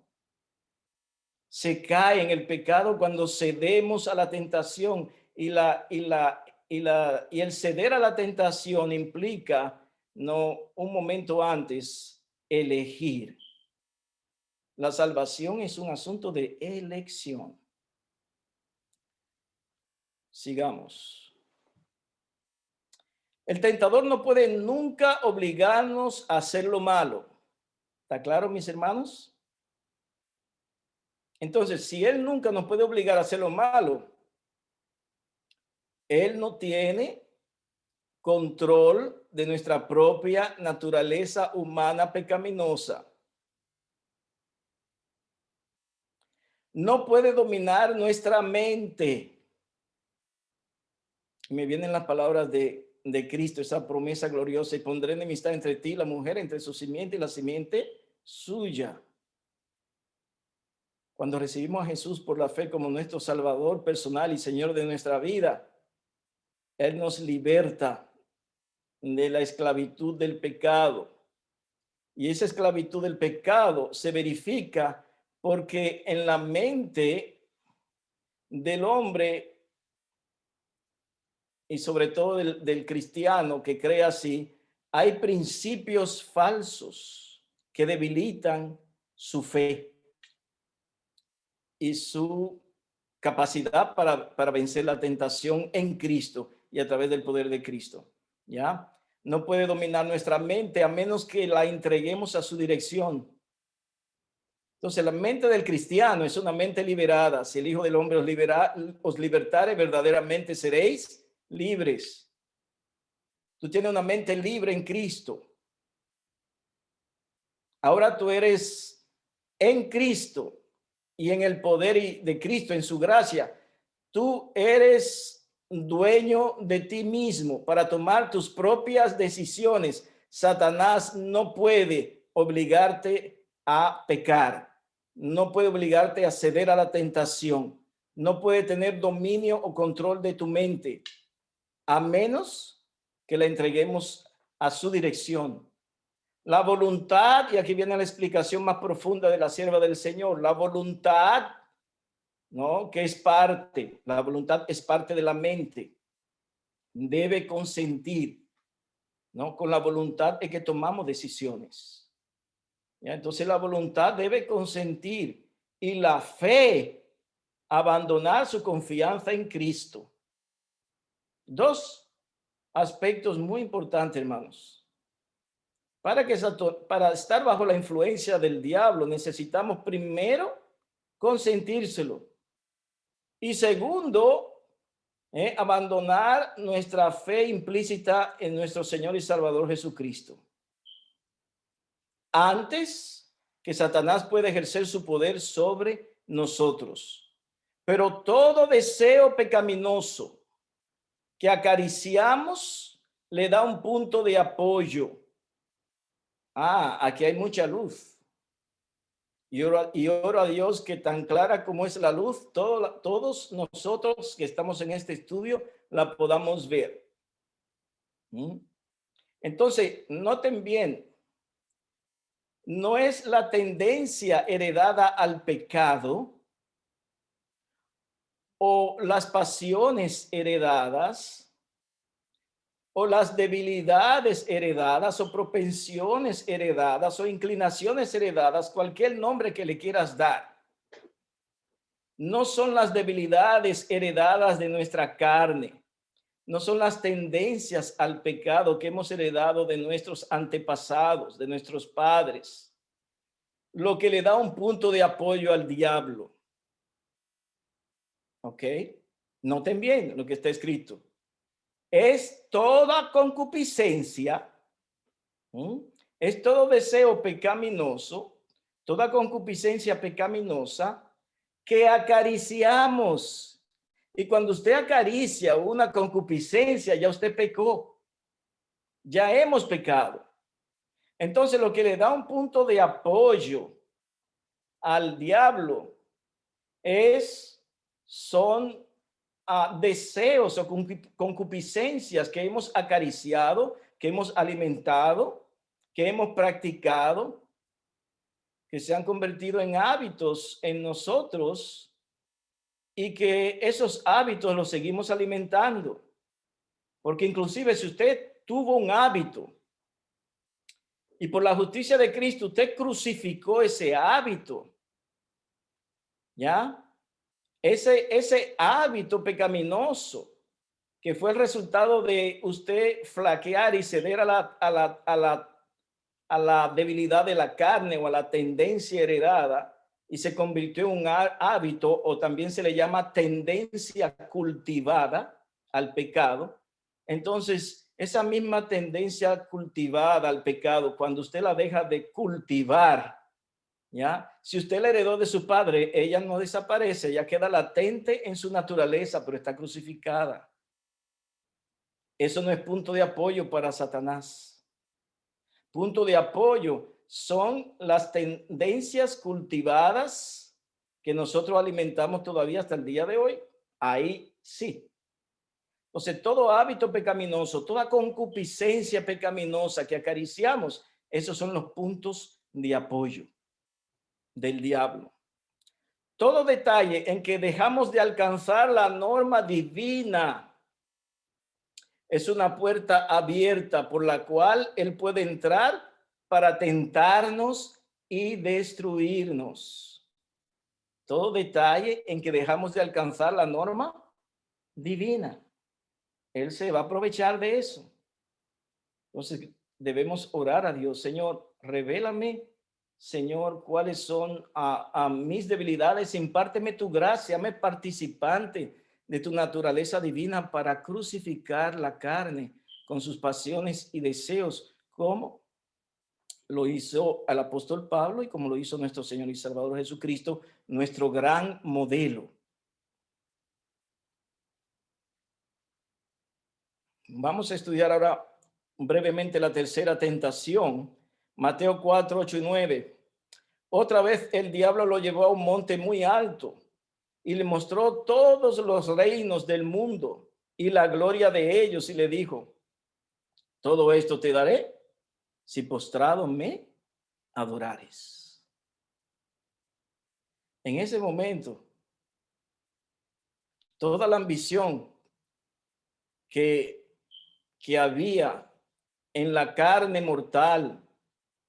Se cae en el pecado cuando cedemos a la tentación y el ceder a la tentación implica no un momento antes elegir. La salvación es un asunto de elección. Sigamos. El tentador no puede nunca obligarnos a hacer lo malo. ¿Está claro, mis hermanos? Entonces, si él nunca nos puede obligar a hacer lo malo, él no tiene control de nuestra propia naturaleza humana pecaminosa. No puede dominar nuestra mente. Me vienen las palabras de Cristo, esa promesa gloriosa: y pondré enemistad entre ti y la mujer, entre su simiente y la simiente suya. Cuando recibimos a Jesús por la fe como nuestro Salvador personal y Señor de nuestra vida, Él nos liberta de la esclavitud del pecado. Y esa esclavitud del pecado se verifica porque en la mente del hombre, y sobre todo del cristiano que cree así, hay principios falsos que debilitan su fe y su capacidad para vencer la tentación en Cristo y a través del poder de Cristo. ¿Ya? No puede dominar nuestra mente a menos que la entreguemos a su dirección. Entonces, la mente del cristiano es una mente liberada. Si el Hijo del Hombre os libertare, verdaderamente seréis libres. Tú tienes una mente libre en Cristo. Ahora tú eres en Cristo y en el poder de Cristo, en su gracia. Tú eres dueño de ti mismo para tomar tus propias decisiones. Satanás no puede obligarte a pecar. No puede obligarte a ceder a la tentación. No puede tener dominio o control de tu mente, a menos que la entreguemos a su dirección. La voluntad, y aquí viene la explicación más profunda de la sierva del Señor, la voluntad, ¿no? Que es parte, la voluntad es parte de la mente, debe consentir, ¿no? Con la voluntad es que tomamos decisiones. ¿Ya? Entonces la voluntad debe consentir y la fe abandonar su confianza en Cristo. Dos aspectos muy importantes, hermanos. Para estar bajo la influencia del diablo necesitamos primero consentírselo y segundo, abandonar nuestra fe implícita en nuestro Señor y Salvador Jesucristo. Antes que Satanás pueda ejercer su poder sobre nosotros. Pero todo deseo pecaminoso que acariciamos le da un punto de apoyo. Aquí hay mucha luz. Y oro a Dios que tan clara como es la luz, todos nosotros que estamos en este estudio la podamos ver. Entonces, noten bien, no es la tendencia heredada al pecado o las pasiones heredadas o las debilidades heredadas o propensiones heredadas o inclinaciones heredadas, cualquier nombre que le quieras dar. No son las debilidades heredadas de nuestra carne, no son las tendencias al pecado que hemos heredado de nuestros antepasados, de nuestros padres, lo que le da un punto de apoyo al diablo. ¿Ok? Noten bien lo que está escrito. Es toda concupiscencia, es todo deseo pecaminoso, toda concupiscencia pecaminosa que acariciamos. Y cuando usted acaricia una concupiscencia, ya usted pecó, ya hemos pecado. Entonces, lo que le da un punto de apoyo al diablo son deseos o concupiscencias que hemos acariciado, que hemos alimentado, que hemos practicado, que se han convertido en hábitos en nosotros y que esos hábitos los seguimos alimentando. Porque inclusive si usted tuvo un hábito y por la justicia de Cristo usted crucificó ese hábito, ¿ya? Ese hábito pecaminoso que fue el resultado de usted flaquear y ceder a la debilidad de la carne o a la tendencia heredada y se convirtió en un hábito, o también se le llama tendencia cultivada al pecado. Entonces, esa misma tendencia cultivada al pecado, cuando usted la deja de cultivar, ¿ya? Si usted la heredó de su padre, ella no desaparece, ella queda latente en su naturaleza, pero está crucificada. Eso no es punto de apoyo para Satanás. Punto de apoyo son las tendencias cultivadas que nosotros alimentamos todavía hasta el día de hoy. Ahí sí. Entonces, todo hábito pecaminoso, toda concupiscencia pecaminosa que acariciamos, esos son los puntos de apoyo del diablo. Todo detalle en que dejamos de alcanzar la norma divina es una puerta abierta por la cual él puede entrar para tentarnos y destruirnos. Todo detalle en que dejamos de alcanzar la norma divina, él se va a aprovechar de eso. Entonces debemos orar a Dios: Señor, revélame, Señor, cuáles son a mis debilidades, impárteme tu gracia, hazme participante de tu naturaleza divina para crucificar la carne con sus pasiones y deseos, como lo hizo el apóstol Pablo y como lo hizo nuestro Señor y Salvador Jesucristo, nuestro gran modelo. Vamos a estudiar ahora brevemente la tercera tentación, Mateo 4, 8 y 9. Otra vez el diablo lo llevó a un monte muy alto y le mostró todos los reinos del mundo y la gloria de ellos, y le dijo: todo esto te daré si postrado me adorares. En ese momento, toda la ambición que había en la carne mortal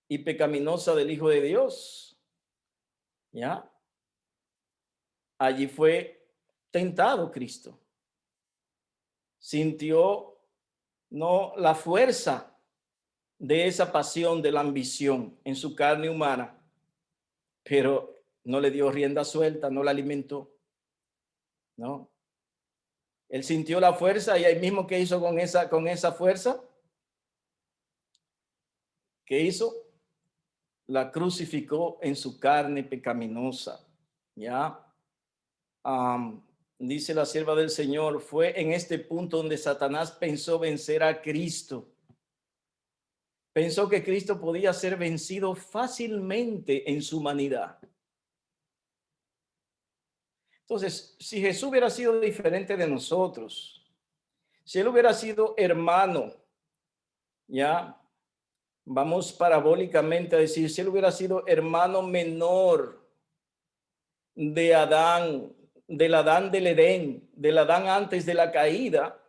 y pecaminosa del Hijo de Dios, ¿ya? Allí fue tentado Cristo. Sintió no la fuerza de esa pasión, de la ambición en su carne humana, pero no le dio rienda suelta, no la alimentó, ¿no? Él sintió la fuerza y ahí mismo, ¿qué hizo con esa fuerza? ¿Qué hizo? La crucificó en su carne pecaminosa, ¿ya? Dice la sierva del Señor: fue en este punto donde Satanás pensó vencer a Cristo. Pensó que Cristo podía ser vencido fácilmente en su humanidad. Entonces, si Jesús hubiera sido diferente de nosotros, si él hubiera sido hermano, ya vamos parabólicamente a decir, si él hubiera sido hermano menor de Adán, del Adán del Edén, del Adán antes de la caída,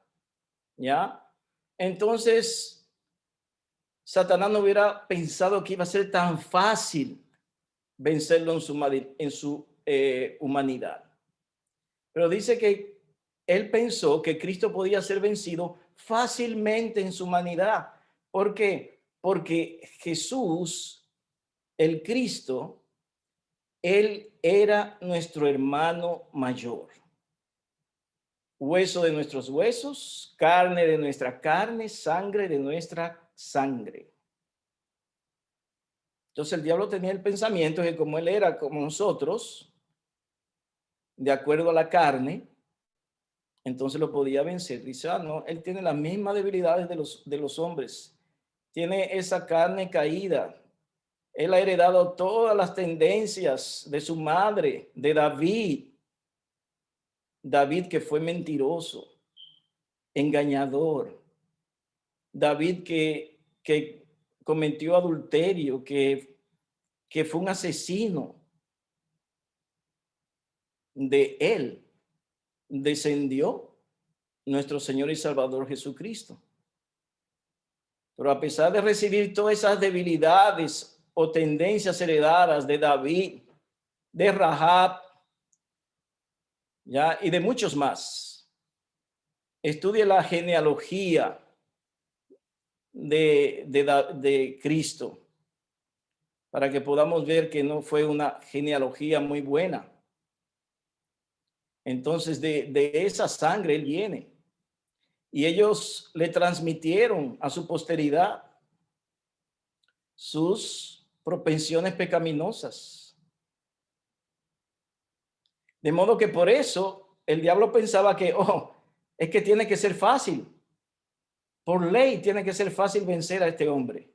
ya, entonces Satanás no hubiera pensado que iba a ser tan fácil vencerlo en su humanidad. Pero dice que él pensó que Cristo podía ser vencido fácilmente en su humanidad. ¿Por qué? Porque Jesús, el Cristo, él era nuestro hermano mayor. Hueso de nuestros huesos, carne de nuestra carne, sangre de nuestra sangre. Entonces el diablo tenía el pensamiento de que como él era como nosotros, de acuerdo a la carne, entonces lo podía vencer. Dice, no, él tiene las mismas debilidades de los hombres. Tiene esa carne caída. Él ha heredado todas las tendencias de su madre, de David. David, que fue mentiroso, engañador. David que cometió adulterio, que fue un asesino, de él descendió nuestro Señor y Salvador Jesucristo. Pero a pesar de recibir todas esas debilidades o tendencias heredadas de David, de Rahab, ya, y de muchos más, estudie la genealogía de Cristo para que podamos ver que no fue una genealogía muy buena. Entonces de esa sangre él viene. Y ellos le transmitieron a su posteridad sus propensiones pecaminosas. De modo que por eso el diablo pensaba que, es que tiene que ser fácil. Por ley tiene que ser fácil vencer a este hombre.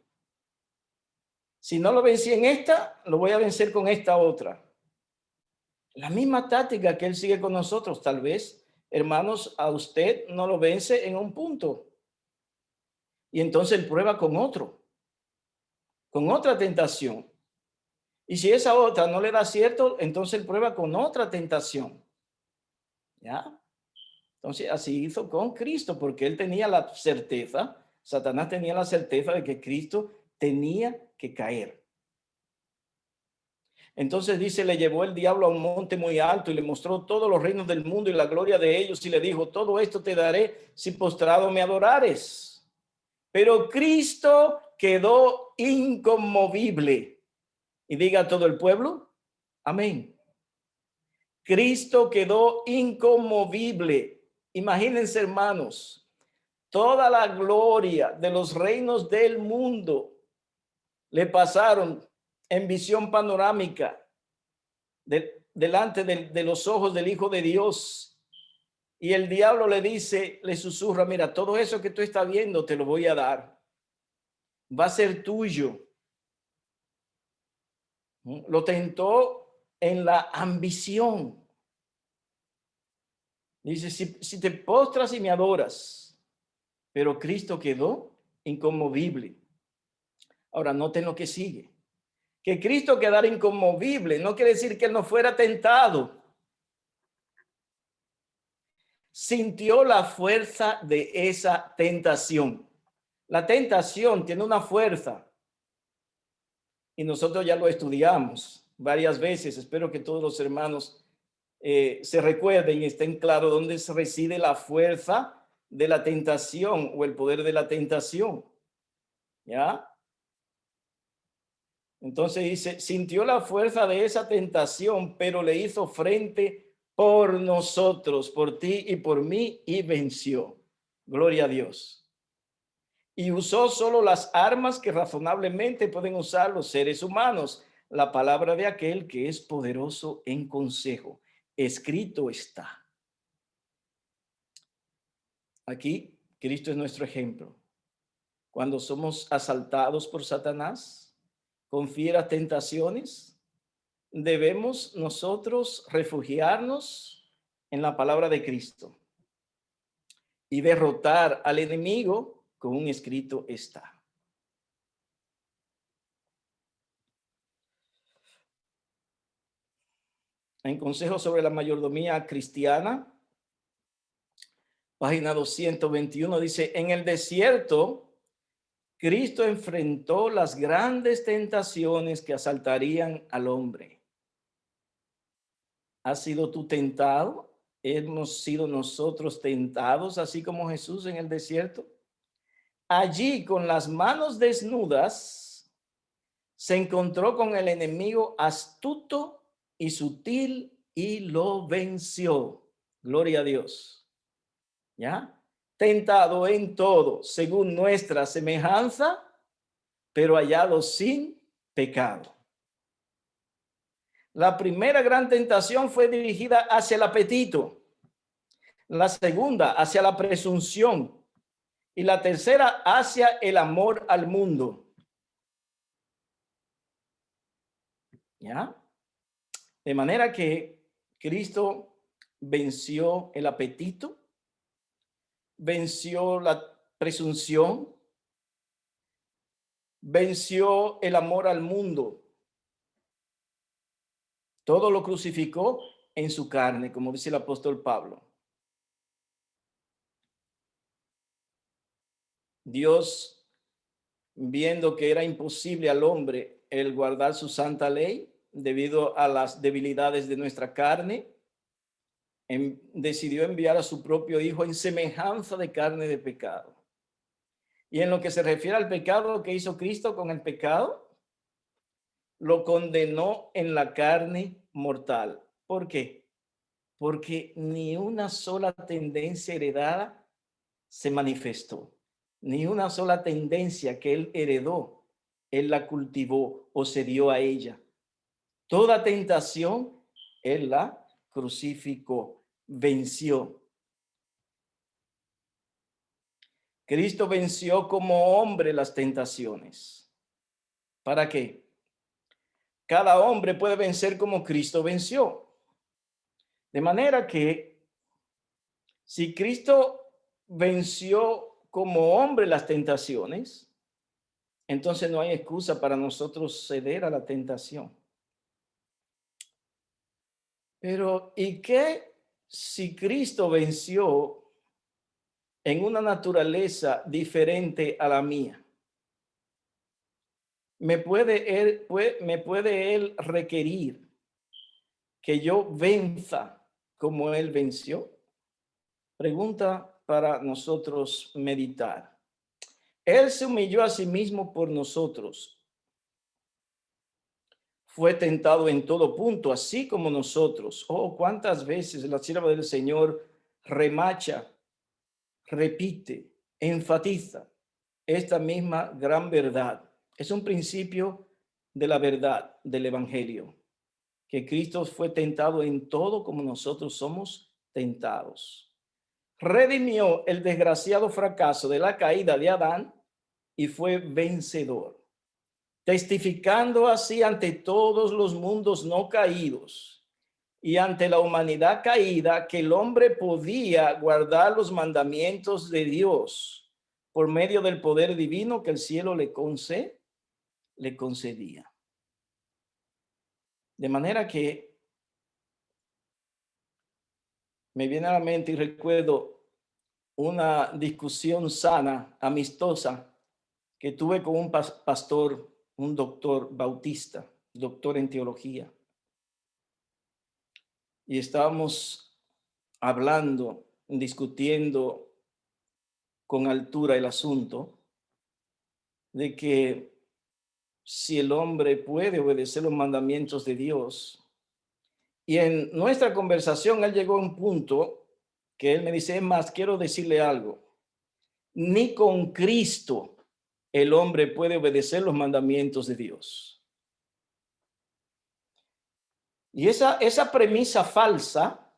Si no lo vencí en esta, lo voy a vencer con esta otra. La misma táctica que él sigue con nosotros, tal vez, hermanos, a usted no lo vence en un punto. Y entonces él prueba con otro, con otra tentación. Y si esa otra no le da cierto, entonces él prueba con otra tentación. ¿Ya? Entonces así hizo con Cristo, porque él tenía la certeza, Satanás tenía la certeza de que Cristo tenía que caer. Entonces dice, le llevó el diablo a un monte muy alto y le mostró todos los reinos del mundo y la gloria de ellos y le dijo, todo esto te daré si postrado me adorares. Pero Cristo quedó inconmovible. Y diga a todo el pueblo, amén. Cristo quedó inconmovible. Imagínense, hermanos, toda la gloria de los reinos del mundo le pasaron en visión panorámica delante de los ojos del Hijo de Dios. Y el diablo le dice, le susurra, mira, todo eso que tú estás viendo te lo voy a dar. Va a ser tuyo. Lo tentó en la ambición. Dice, si te postras y me adoras, pero Cristo quedó inconmovible. Ahora, noten lo que sigue. Que Cristo quedara inconmovible no quiere decir que él no fuera tentado. Sintió la fuerza de esa tentación. La tentación tiene una fuerza y nosotros ya lo estudiamos varias veces. Espero que todos los hermanos se recuerden y estén claros dónde reside la fuerza de la tentación o el poder de la tentación. ¿Ya? Entonces dice, sintió la fuerza de esa tentación, pero le hizo frente por nosotros, por ti y por mí, y venció. Gloria a Dios. Y usó solo las armas que razonablemente pueden usar los seres humanos, la palabra de aquel que es poderoso en consejo. Escrito está. Aquí Cristo es nuestro ejemplo. Cuando somos asaltados por Satanás, con fieras tentaciones, debemos nosotros refugiarnos en la palabra de Cristo y derrotar al enemigo con un escrito está. En Consejo sobre la Mayordomía Cristiana, página 221, dice, en el desierto, Cristo enfrentó las grandes tentaciones que asaltarían al hombre. ¿Has sido tú tentado? ¿Hemos sido nosotros tentados, así como Jesús en el desierto? Allí, con las manos desnudas, se encontró con el enemigo astuto y sutil y lo venció. Gloria a Dios. ¿Ya? Tentado en todo, según nuestra semejanza, pero hallado sin pecado. La primera gran tentación fue dirigida hacia el apetito. La segunda, hacia la presunción. Y la tercera, hacia el amor al mundo. ¿Ya? De manera que Cristo venció el apetito, venció la presunción, venció el amor al mundo. Todo lo crucificó en su carne, como dice el apóstol Pablo. Dios, viendo que era imposible al hombre el guardar su santa ley debido a las debilidades de nuestra carne, decidió enviar a su propio Hijo en semejanza de carne de pecado. Y en lo que se refiere al pecado que hizo Cristo con el pecado, lo condenó en la carne mortal. ¿Por qué? Porque ni una sola tendencia heredada se manifestó. Ni una sola tendencia que él heredó, él la cultivó o se dio a ella. Toda tentación, él la crucificó, venció. Cristo venció como hombre las tentaciones. ¿Para qué? Cada hombre puede vencer como Cristo venció. De manera que si Cristo venció como hombre las tentaciones, entonces no hay excusa para nosotros ceder a la tentación. Pero, ¿y qué si Cristo venció en una naturaleza diferente a la mía? ¿Me puede él requerir que yo venza como él venció? Pregunta para nosotros meditar. Él se humilló a sí mismo por nosotros. Fue tentado en todo punto, así como nosotros. Oh, cuántas veces la sierva del Señor remacha, repite, enfatiza esta misma gran verdad. Es un principio de la verdad del Evangelio, que Cristo fue tentado en todo como nosotros somos tentados. Redimió el desgraciado fracaso de la caída de Adán y fue vencedor, testificando así ante todos los mundos no caídos y ante la humanidad caída que el hombre podía guardar los mandamientos de Dios por medio del poder divino que el cielo le concedía. De manera que me viene a la mente y recuerdo una discusión sana, amistosa, que tuve con un pastor, un doctor bautista, doctor en teología. Y estábamos hablando, discutiendo con altura el asunto de que si el hombre puede obedecer los mandamientos de Dios. Y en nuestra conversación él llegó a un punto que él me dice, es más, quiero decirle algo. Ni con Cristo el hombre puede obedecer los mandamientos de Dios. Y esa premisa falsa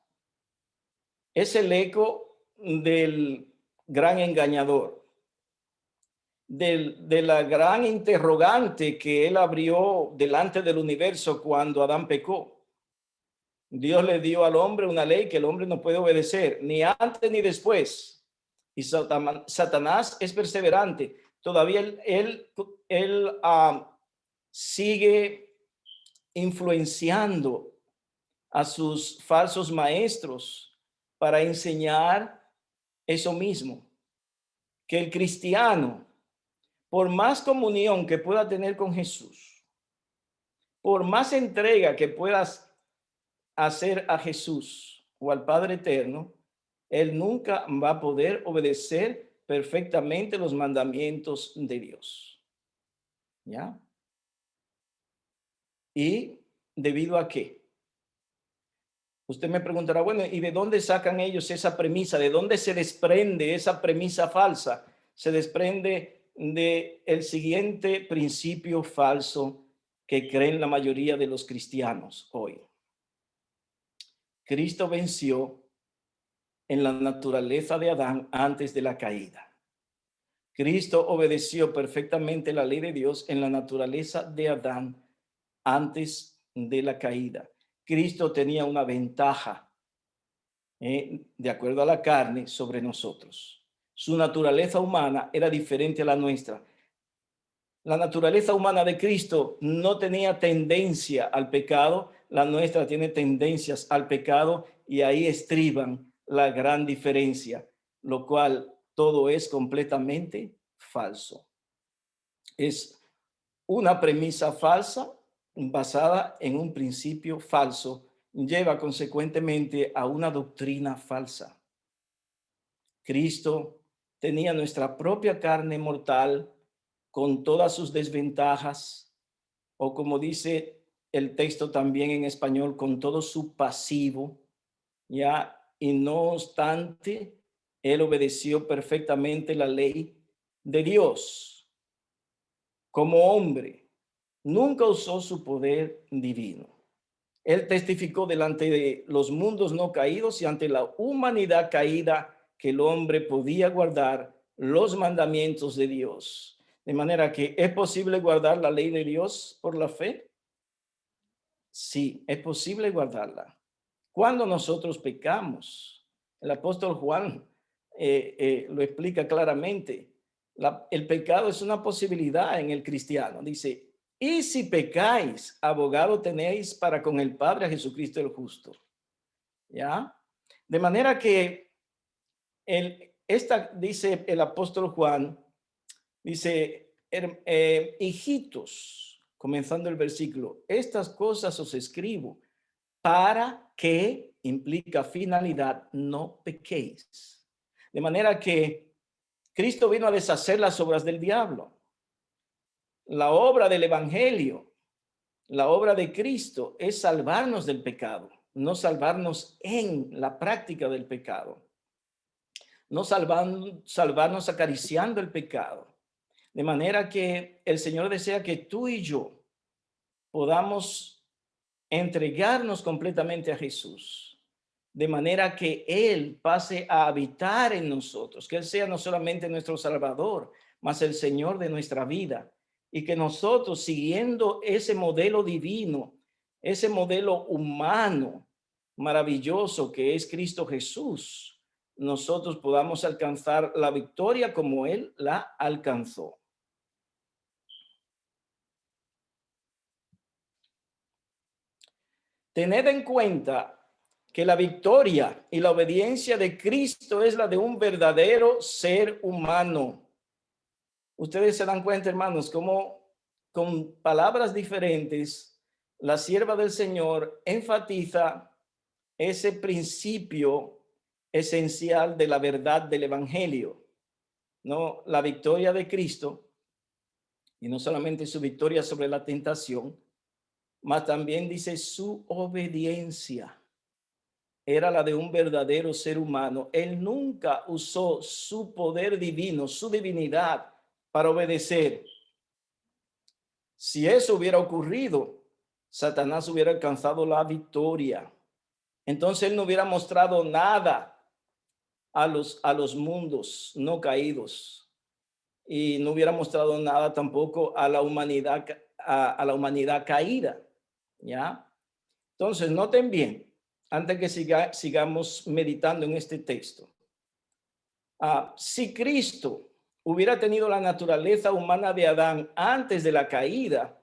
es el eco del gran engañador, de la gran interrogante que él abrió delante del universo cuando Adán pecó. Dios le dio al hombre una ley que el hombre no puede obedecer, ni antes ni después. Y Satanás es perseverante. Todavía él sigue influenciando a sus falsos maestros para enseñar eso mismo, que el cristiano, por más comunión que pueda tener con Jesús, por más entrega que puedas hacer a Jesús o al Padre Eterno, él nunca va a poder obedecer perfectamente los mandamientos de Dios. ¿Ya? ¿Y debido a qué? Usted me preguntará, bueno, ¿y de dónde sacan ellos esa premisa? ¿De dónde se desprende esa premisa falsa? Se desprende de el siguiente principio falso que creen la mayoría de los cristianos hoy. Cristo venció en la naturaleza de Adán antes de la caída. Cristo obedeció perfectamente la ley de Dios en la naturaleza de Adán antes de la caída. Cristo tenía una ventaja, de acuerdo a la carne, sobre nosotros. Su naturaleza humana era diferente a la nuestra. La naturaleza humana de Cristo no tenía tendencia al pecado, la nuestra tiene tendencias al pecado y ahí estriban la gran diferencia, lo cual todo es completamente falso. Es una premisa falsa basada en un principio falso, lleva consecuentemente a una doctrina falsa. Cristo tenía nuestra propia carne mortal con todas sus desventajas, o como dice el texto también en español, con todo su pasivo, ya, y no obstante, él obedeció perfectamente la ley de Dios como hombre. Nunca usó su poder divino. Él testificó delante de los mundos no caídos y ante la humanidad caída que el hombre podía guardar los mandamientos de Dios. De manera que ¿es posible guardar la ley de Dios por la fe? Sí, es posible guardarla. Cuando nosotros pecamos, el apóstol Juan lo explica claramente. El pecado es una posibilidad en el cristiano. Dice, y si pecáis, abogado tenéis para con el Padre a Jesucristo el justo. ¿Ya? De manera que dice el apóstol Juan, dice, hijitos, comenzando el versículo, estas cosas os escribo para que, implica finalidad, no pequéis. De manera que Cristo vino a deshacer las obras del diablo. La obra del evangelio, la obra de Cristo es salvarnos del pecado, no salvarnos en la práctica del pecado, no salvarnos acariciando el pecado. De manera que el Señor desea que tú y yo podamos entregarnos completamente a Jesús, de manera que Él pase a habitar en nosotros, que Él sea no solamente nuestro Salvador, mas el Señor de nuestra vida, y que nosotros, siguiendo ese modelo divino, ese modelo humano maravilloso que es Cristo Jesús, nosotros podamos alcanzar la victoria como Él la alcanzó. Tened en cuenta que la victoria y la obediencia de Cristo es la de un verdadero ser humano. Ustedes se dan cuenta, hermanos, cómo con palabras diferentes la sierva del Señor enfatiza ese principio esencial de la verdad del evangelio, ¿no? La victoria de Cristo, y no solamente su victoria sobre la tentación, mas también dice su obediencia era la de un verdadero ser humano. Él nunca usó su poder divino, su divinidad para obedecer. Si eso hubiera ocurrido, Satanás hubiera alcanzado la victoria. Entonces él no hubiera mostrado nada a los mundos no caídos y no hubiera mostrado nada tampoco a la humanidad, a la humanidad caída. ¿Ya? Entonces, noten bien, antes que sigamos meditando en este texto. Si Cristo hubiera tenido la naturaleza humana de Adán antes de la caída,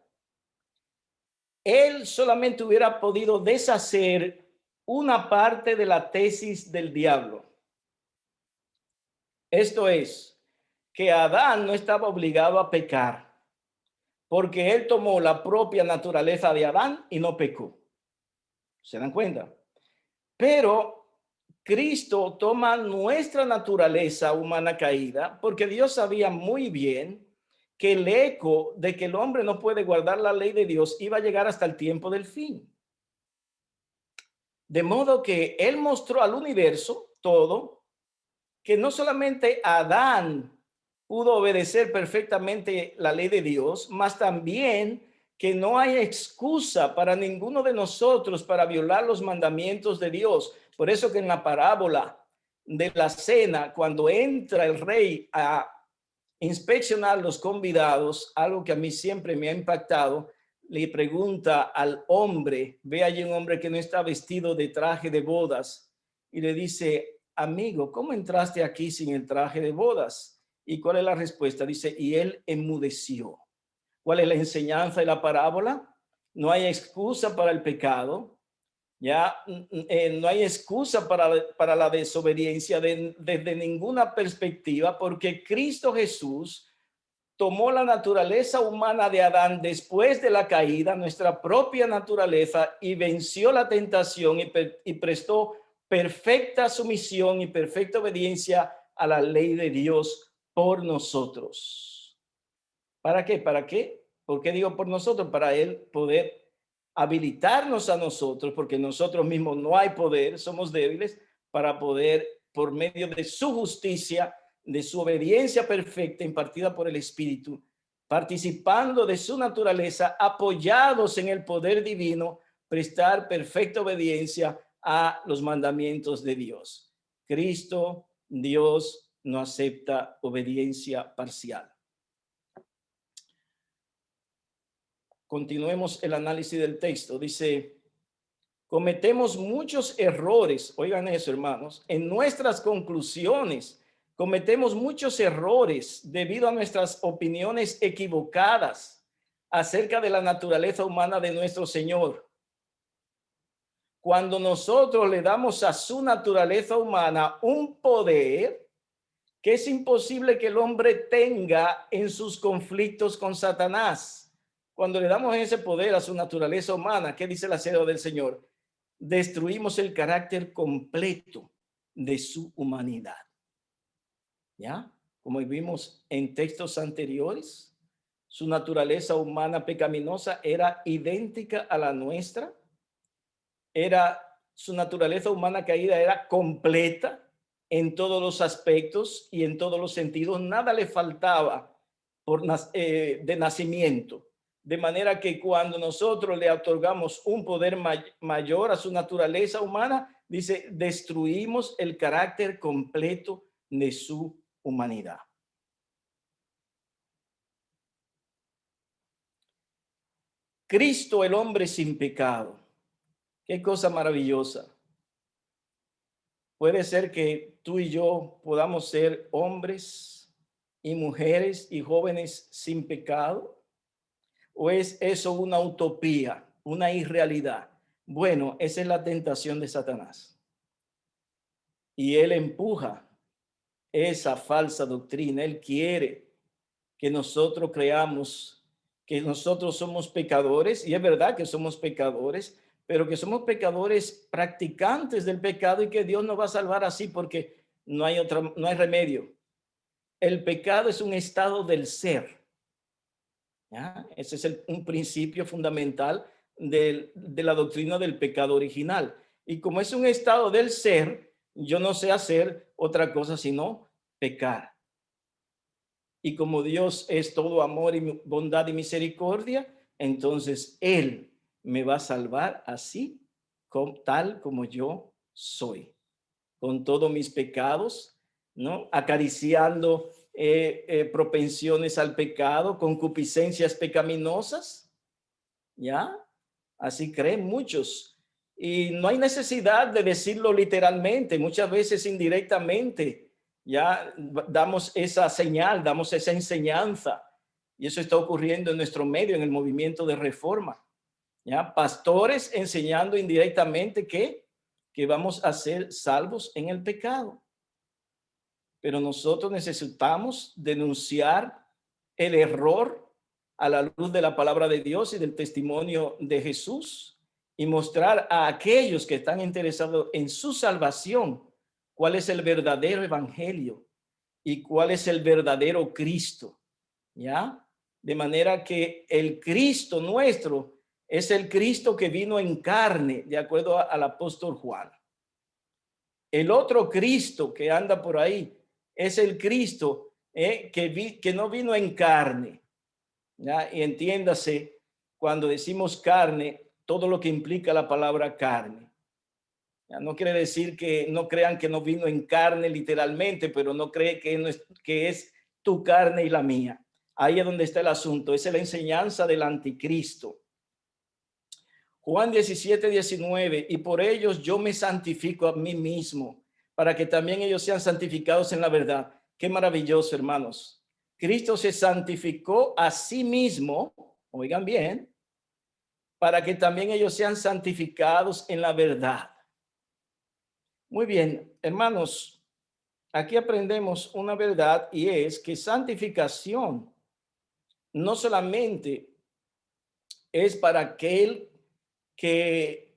él solamente hubiera podido deshacer una parte de la tesis del diablo. Esto es, que Adán no estaba obligado a pecar, porque él tomó la propia naturaleza de Adán y no pecó. ¿Se dan cuenta? Pero Cristo toma nuestra naturaleza humana caída, porque Dios sabía muy bien que el eco de que el hombre no puede guardar la ley de Dios iba a llegar hasta el tiempo del fin. De modo que Él mostró al universo todo, que no solamente Adán pudo obedecer perfectamente la ley de Dios, mas también que no hay excusa para ninguno de nosotros para violar los mandamientos de Dios. Por eso que en la parábola de la cena, cuando entra el rey a inspeccionar los convidados, algo que a mí siempre me ha impactado, le pregunta al hombre, ve allí un hombre que no está vestido de traje de bodas, y le dice, amigo, ¿cómo entraste aquí sin el traje de bodas? ¿Y cuál es la respuesta? Dice, y él enmudeció. ¿Cuál es la enseñanza de la parábola? No hay excusa para el pecado, ya no hay excusa para la desobediencia desde ninguna perspectiva, porque Cristo Jesús tomó la naturaleza humana de Adán después de la caída, nuestra propia naturaleza, y venció la tentación y prestó perfecta sumisión y perfecta obediencia a la ley de Dios por nosotros. ¿Para qué? ¿Para qué? ¿Por qué digo por nosotros? Para Él poder habilitarnos a nosotros, porque nosotros mismos no hay poder, somos débiles, para poder, por medio de su justicia, de su obediencia perfecta impartida por el Espíritu, participando de su naturaleza, apoyados en el poder divino, prestar perfecta obediencia a los mandamientos de Dios. Cristo, Dios, no acepta obediencia parcial. Continuemos el análisis del texto. Dice, cometemos muchos errores, oigan eso, hermanos, en nuestras conclusiones. Cometemos muchos errores debido a nuestras opiniones equivocadas acerca de la naturaleza humana de nuestro Señor. Cuando nosotros le damos a su naturaleza humana un poder que es imposible que el hombre tenga en sus conflictos con Satanás. Cuando le damos ese poder a su naturaleza humana, ¿qué dice la celo del Señor? Destruimos el carácter completo de su humanidad. ¿Ya? Como vimos en textos anteriores, su naturaleza humana pecaminosa era idéntica a la nuestra. Su naturaleza humana caída era completa en todos los aspectos y en todos los sentidos. Nada le faltaba de nacimiento. De manera que cuando nosotros le otorgamos un poder mayor a su naturaleza humana, dice, destruimos el carácter completo de su humanidad. Cristo, el hombre sin pecado. Qué cosa maravillosa. Puede ser que tú y yo podamos ser hombres y mujeres y jóvenes sin pecado. ¿O es eso una utopía, una irrealidad? Bueno, esa es la tentación de Satanás. Y él empuja esa falsa doctrina. Él quiere que nosotros creamos que nosotros somos pecadores, y es verdad que somos pecadores, pero que somos pecadores practicantes del pecado y que Dios nos va a salvar así porque no hay remedio. El pecado es un estado del ser. ¿Ya? Ese es un principio fundamental de la doctrina del pecado original. Y como es un estado del ser, yo no sé hacer otra cosa sino pecar. Y como Dios es todo amor y bondad y misericordia, entonces Él me va a salvar así, tal como yo soy, con todos mis pecados, ¿no? Acariciando propensiones al pecado, concupiscencias pecaminosas, ¿ya? Así creen muchos. Y no hay necesidad de decirlo literalmente, muchas veces indirectamente, ya damos esa señal, damos esa enseñanza. Y eso está ocurriendo en nuestro medio, en el movimiento de reforma. ¿Ya? Pastores enseñando indirectamente que vamos a ser salvos en el pecado. Pero nosotros necesitamos denunciar el error a la luz de la palabra de Dios y del testimonio de Jesús y mostrar a aquellos que están interesados en su salvación cuál es el verdadero evangelio y cuál es el verdadero Cristo, ¿ya? De manera que el Cristo nuestro es el Cristo que vino en carne, de acuerdo al apóstol Juan. El otro Cristo que anda por ahí es el Cristo que no vino en carne, ¿ya? Y entiéndase, cuando decimos carne, todo lo que implica la palabra carne. ¿Ya? No quiere decir que no crean que no vino en carne literalmente, pero no cree que es tu carne y la mía. Ahí es donde está el asunto. Esa es la enseñanza del anticristo. Juan 17:19, y por ellos yo me santifico a mí mismo, para que también ellos sean santificados en la verdad. Qué maravilloso, hermanos. Cristo se santificó a sí mismo, oigan bien, para que también ellos sean santificados en la verdad. Muy bien, hermanos, aquí aprendemos una verdad y es que santificación no solamente es para aquel que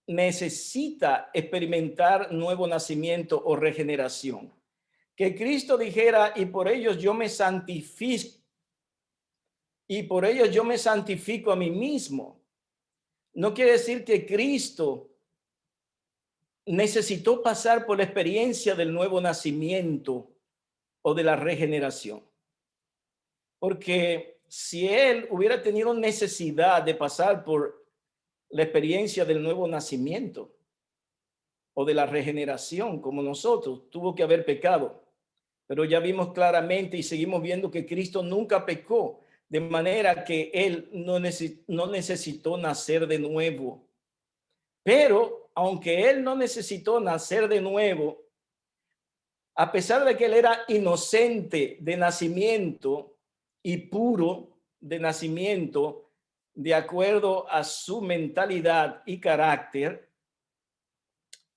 necesita experimentar nuevo nacimiento o regeneración. Que Cristo dijera, y por ellos yo me santifico, y por ellos yo me santifico a mí mismo. No quiere decir que Cristo necesitó pasar por la experiencia del nuevo nacimiento o de la regeneración. Porque si él hubiera tenido necesidad de pasar por la experiencia del nuevo nacimiento o de la regeneración, como nosotros, tuvo que haber pecado. Pero ya vimos claramente y seguimos viendo que Cristo nunca pecó, de manera que él no necesitó nacer de nuevo. Pero aunque él no necesitó nacer de nuevo, a pesar de que él era inocente de nacimiento y puro de nacimiento, de acuerdo a su mentalidad y carácter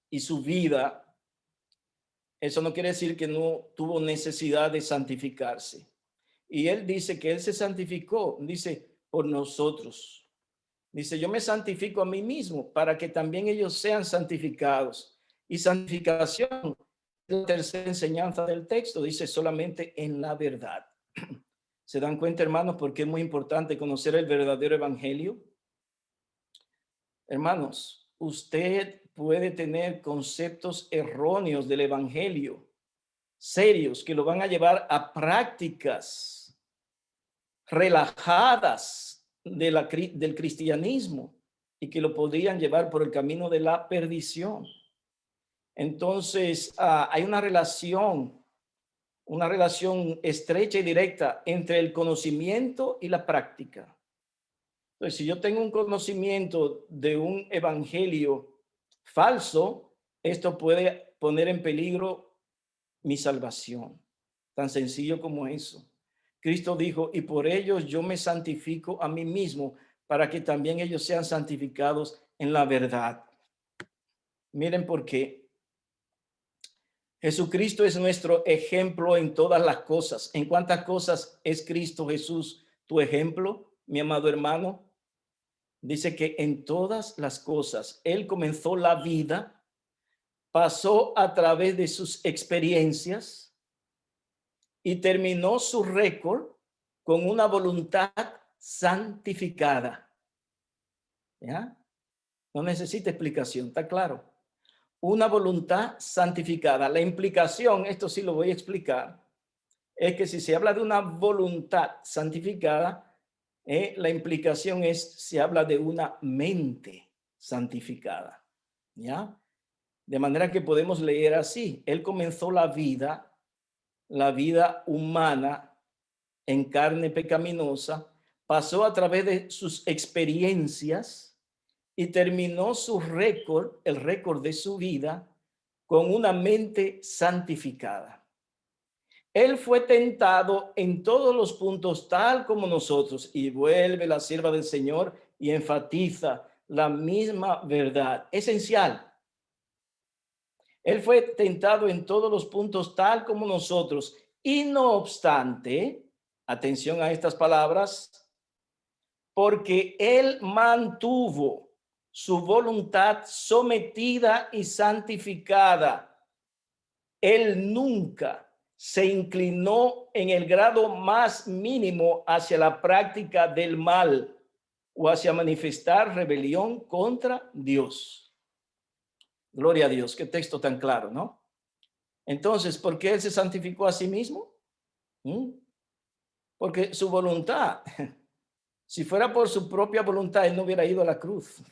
y su vida, eso no quiere decir que no tuvo necesidad de santificarse. Y él dice que él se santificó, dice, por nosotros. Dice, yo me santifico a mí mismo para que también ellos sean santificados. Y santificación, la tercera enseñanza del texto, dice solamente en la verdad. ¿Se dan cuenta, hermanos, por qué es muy importante conocer el verdadero evangelio? Hermanos, usted puede tener conceptos erróneos del evangelio, serios, que lo van a llevar a prácticas relajadas del cristianismo y que lo podrían llevar por el camino de la perdición. Entonces, hay una relación estrecha y directa entre el conocimiento y la práctica. Entonces, si yo tengo un conocimiento de un evangelio falso, esto puede poner en peligro mi salvación. Tan sencillo como eso. Cristo dijo, y por ellos yo me santifico a mí mismo, para que también ellos sean santificados en la verdad. Miren por qué. Jesucristo es nuestro ejemplo en todas las cosas. ¿En cuántas cosas es Cristo Jesús tu ejemplo, mi amado hermano? Dice que en todas las cosas Él comenzó la vida, pasó a través de sus experiencias y terminó su récord con una voluntad santificada. ¿Ya? No necesita explicación, está claro. Una voluntad santificada. La implicación, esto sí lo voy a explicar, es que si se habla de una voluntad santificada, la implicación es, se habla de una mente santificada. ¿Ya? De manera que podemos leer así. Él comenzó la vida humana en carne pecaminosa, pasó a través de sus experiencias y terminó su récord, el récord de su vida, con una mente santificada. Él fue tentado en todos los puntos, tal como nosotros, y vuelve la sierva del Señor y enfatiza la misma verdad esencial. Él fue tentado en todos los puntos, tal como nosotros, y no obstante, atención a estas palabras, porque él mantuvo su voluntad sometida y santificada. Él nunca se inclinó en el grado más mínimo hacia la práctica del mal o hacia manifestar rebelión contra Dios. Gloria a Dios, qué texto tan claro, ¿no? Entonces, ¿por qué él se santificó a sí mismo? Porque su voluntad, si fuera por su propia voluntad, él no hubiera ido a la cruz.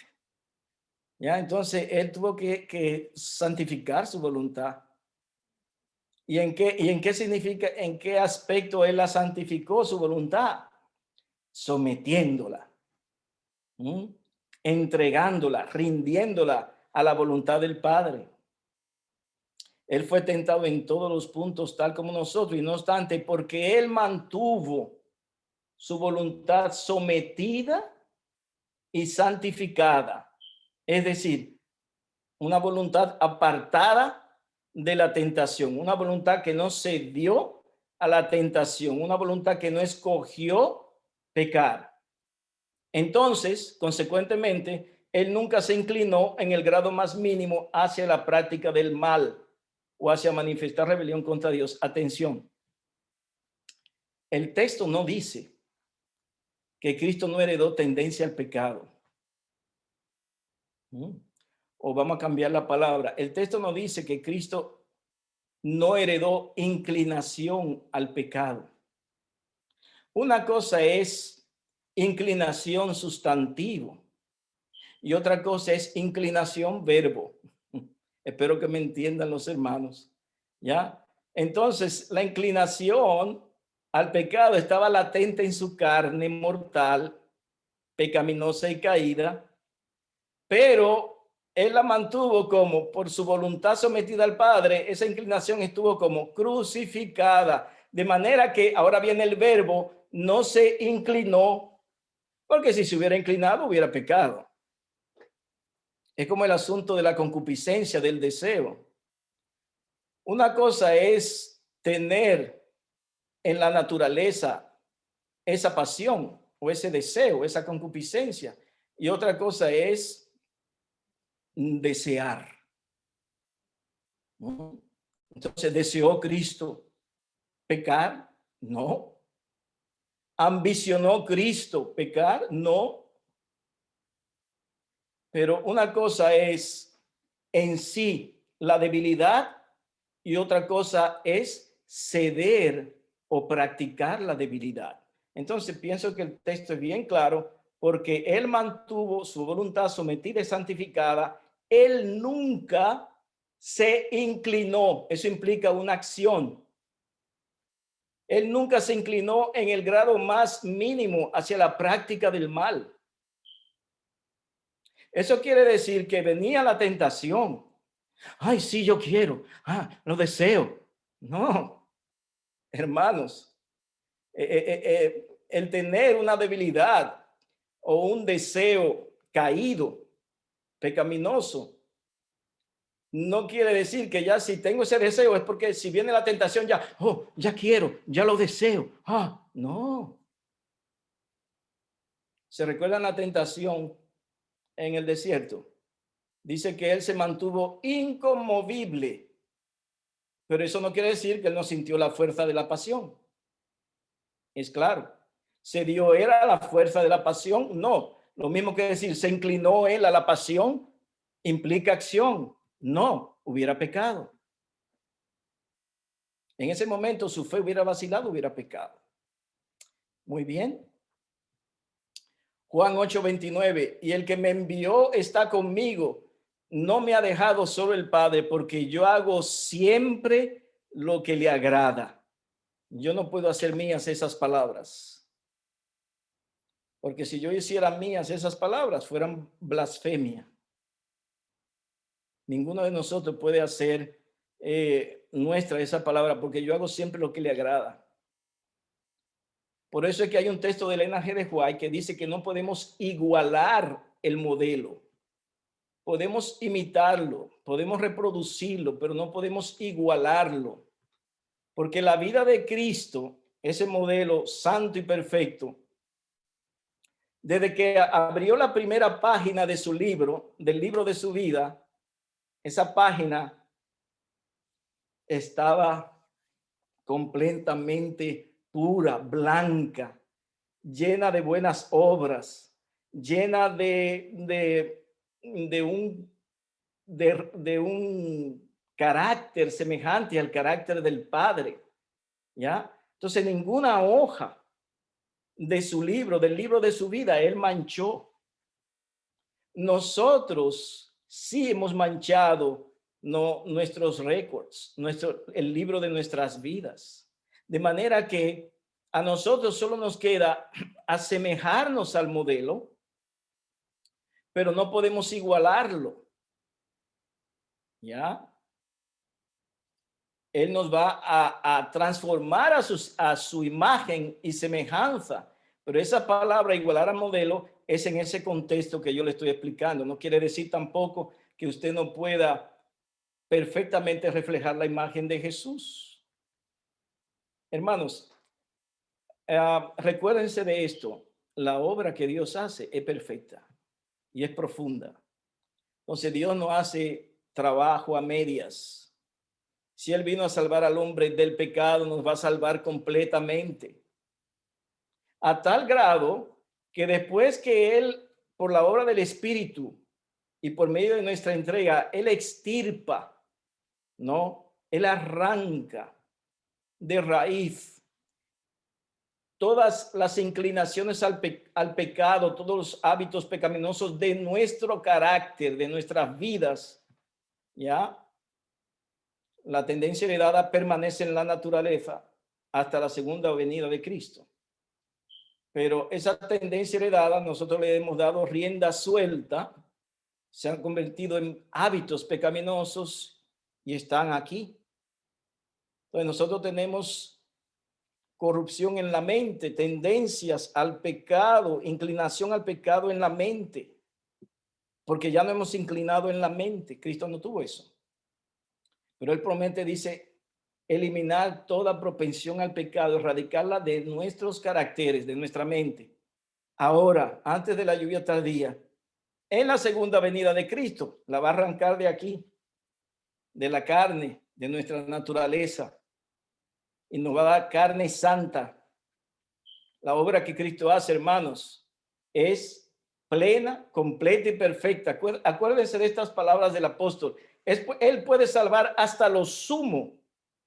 ¿Ya? Entonces, él tuvo que santificar su voluntad. ¿Y en qué significa, en qué aspecto él la santificó su voluntad? Sometiéndola, entregándola, rindiéndola a la voluntad del Padre. Él fue tentado en todos los puntos, tal como nosotros, y no obstante, porque él mantuvo su voluntad sometida y santificada. Es decir, una voluntad apartada de la tentación, una voluntad que no se dio a la tentación, una voluntad que no escogió pecar. Entonces, consecuentemente, él nunca se inclinó en el grado más mínimo hacia la práctica del mal o hacia manifestar rebelión contra Dios. Atención, el texto no dice que Cristo no heredó tendencia al pecado. O vamos a cambiar la palabra. El texto no dice que Cristo no heredó inclinación al pecado. Una cosa es inclinación sustantivo y otra cosa es inclinación verbo. Espero que me entiendan los hermanos. ¿Ya? Entonces, la inclinación al pecado estaba latente en su carne mortal, pecaminosa y caída, pero él la mantuvo como por su voluntad sometida al Padre. Esa inclinación estuvo como crucificada, de manera que ahora viene el verbo, no se inclinó, porque si se hubiera inclinado hubiera pecado. Es como el asunto de la concupiscencia, del deseo. Una cosa es tener en la naturaleza esa pasión o ese deseo, esa concupiscencia, y otra cosa es desear. Entonces, ¿deseó Cristo pecar? No. ¿Ambicionó Cristo pecar? No. Pero una cosa es en sí la debilidad y otra cosa es ceder o practicar la debilidad. Entonces pienso que el texto es bien claro porque él mantuvo su voluntad sometida y santificada. Él nunca se inclinó. Eso implica una acción. Él nunca se inclinó en el grado más mínimo hacia la práctica del mal. Eso quiere decir que venía la tentación. Ay, sí, yo quiero. Lo deseo. No, hermanos, el tener una debilidad o un deseo caído, pecaminoso, no quiere decir que ya si tengo ese deseo es porque si viene la tentación ya, ya quiero, ya lo deseo. No. ¿Se recuerdan la tentación en el desierto? Dice que él se mantuvo inconmovible, pero eso no quiere decir que él no sintió la fuerza de la pasión. Es claro. ¿Se dio él a la fuerza de la pasión? No. Lo mismo que decir, ¿se inclinó él a la pasión? Implica acción. No, hubiera pecado. En ese momento su fe hubiera vacilado, hubiera pecado. Muy bien. Juan 8:29, y el que me envió está conmigo. No me ha dejado solo el Padre, porque yo hago siempre lo que le agrada. Yo no puedo hacer mías esas palabras. Porque si yo hiciera mías esas palabras, fueran blasfemia. Ninguno de nosotros puede hacer nuestra esa palabra, porque yo hago siempre lo que le agrada. Por eso es que hay un texto de Elena G. de White que dice que no podemos igualar el modelo. Podemos imitarlo, podemos reproducirlo, pero no podemos igualarlo. Porque la vida de Cristo, ese modelo santo y perfecto, desde que abrió la primera página de su libro, del libro de su vida, esa página estaba completamente pura, blanca, llena de buenas obras, llena de un carácter semejante al carácter del Padre, ¿ya? Entonces, ninguna hoja de su libro, del libro de su vida, él manchó. Nosotros sí hemos manchado nuestros récords, el libro de nuestras vidas. De manera que a nosotros solo nos queda asemejarnos al modelo, pero no podemos igualarlo. ¿Ya? Él nos va a transformar a su imagen y semejanza. Pero esa palabra igualar a modelo es en ese contexto que yo le estoy explicando. No quiere decir tampoco que usted no pueda perfectamente reflejar la imagen de Jesús. Hermanos, recuérdense de esto. La obra que Dios hace es perfecta y es profunda. Entonces Dios no hace trabajo a medias. Si Él vino a salvar al hombre del pecado, nos va a salvar completamente. A tal grado que después que Él, por la obra del Espíritu y por medio de nuestra entrega, Él extirpa, ¿no? Él arranca de raíz todas las inclinaciones al pecado, todos los hábitos pecaminosos de nuestro carácter, de nuestras vidas, ¿ya? La tendencia heredada permanece en la naturaleza hasta la segunda venida de Cristo. Pero esa tendencia heredada nosotros le hemos dado rienda suelta, se han convertido en hábitos pecaminosos y están aquí. Entonces nosotros tenemos corrupción en la mente, tendencias al pecado, inclinación al pecado en la mente, porque ya no hemos inclinado en la mente. Cristo no tuvo eso. Pero Él promete, dice, eliminar toda propensión al pecado, erradicarla de nuestros caracteres, de nuestra mente. Ahora, antes de la lluvia tardía, en la segunda venida de Cristo, la va a arrancar de aquí, de la carne, de nuestra naturaleza, y nos va a dar carne santa. La obra que Cristo hace, hermanos, es plena, completa y perfecta. Acuérdense de estas palabras del apóstol. Él puede salvar hasta lo sumo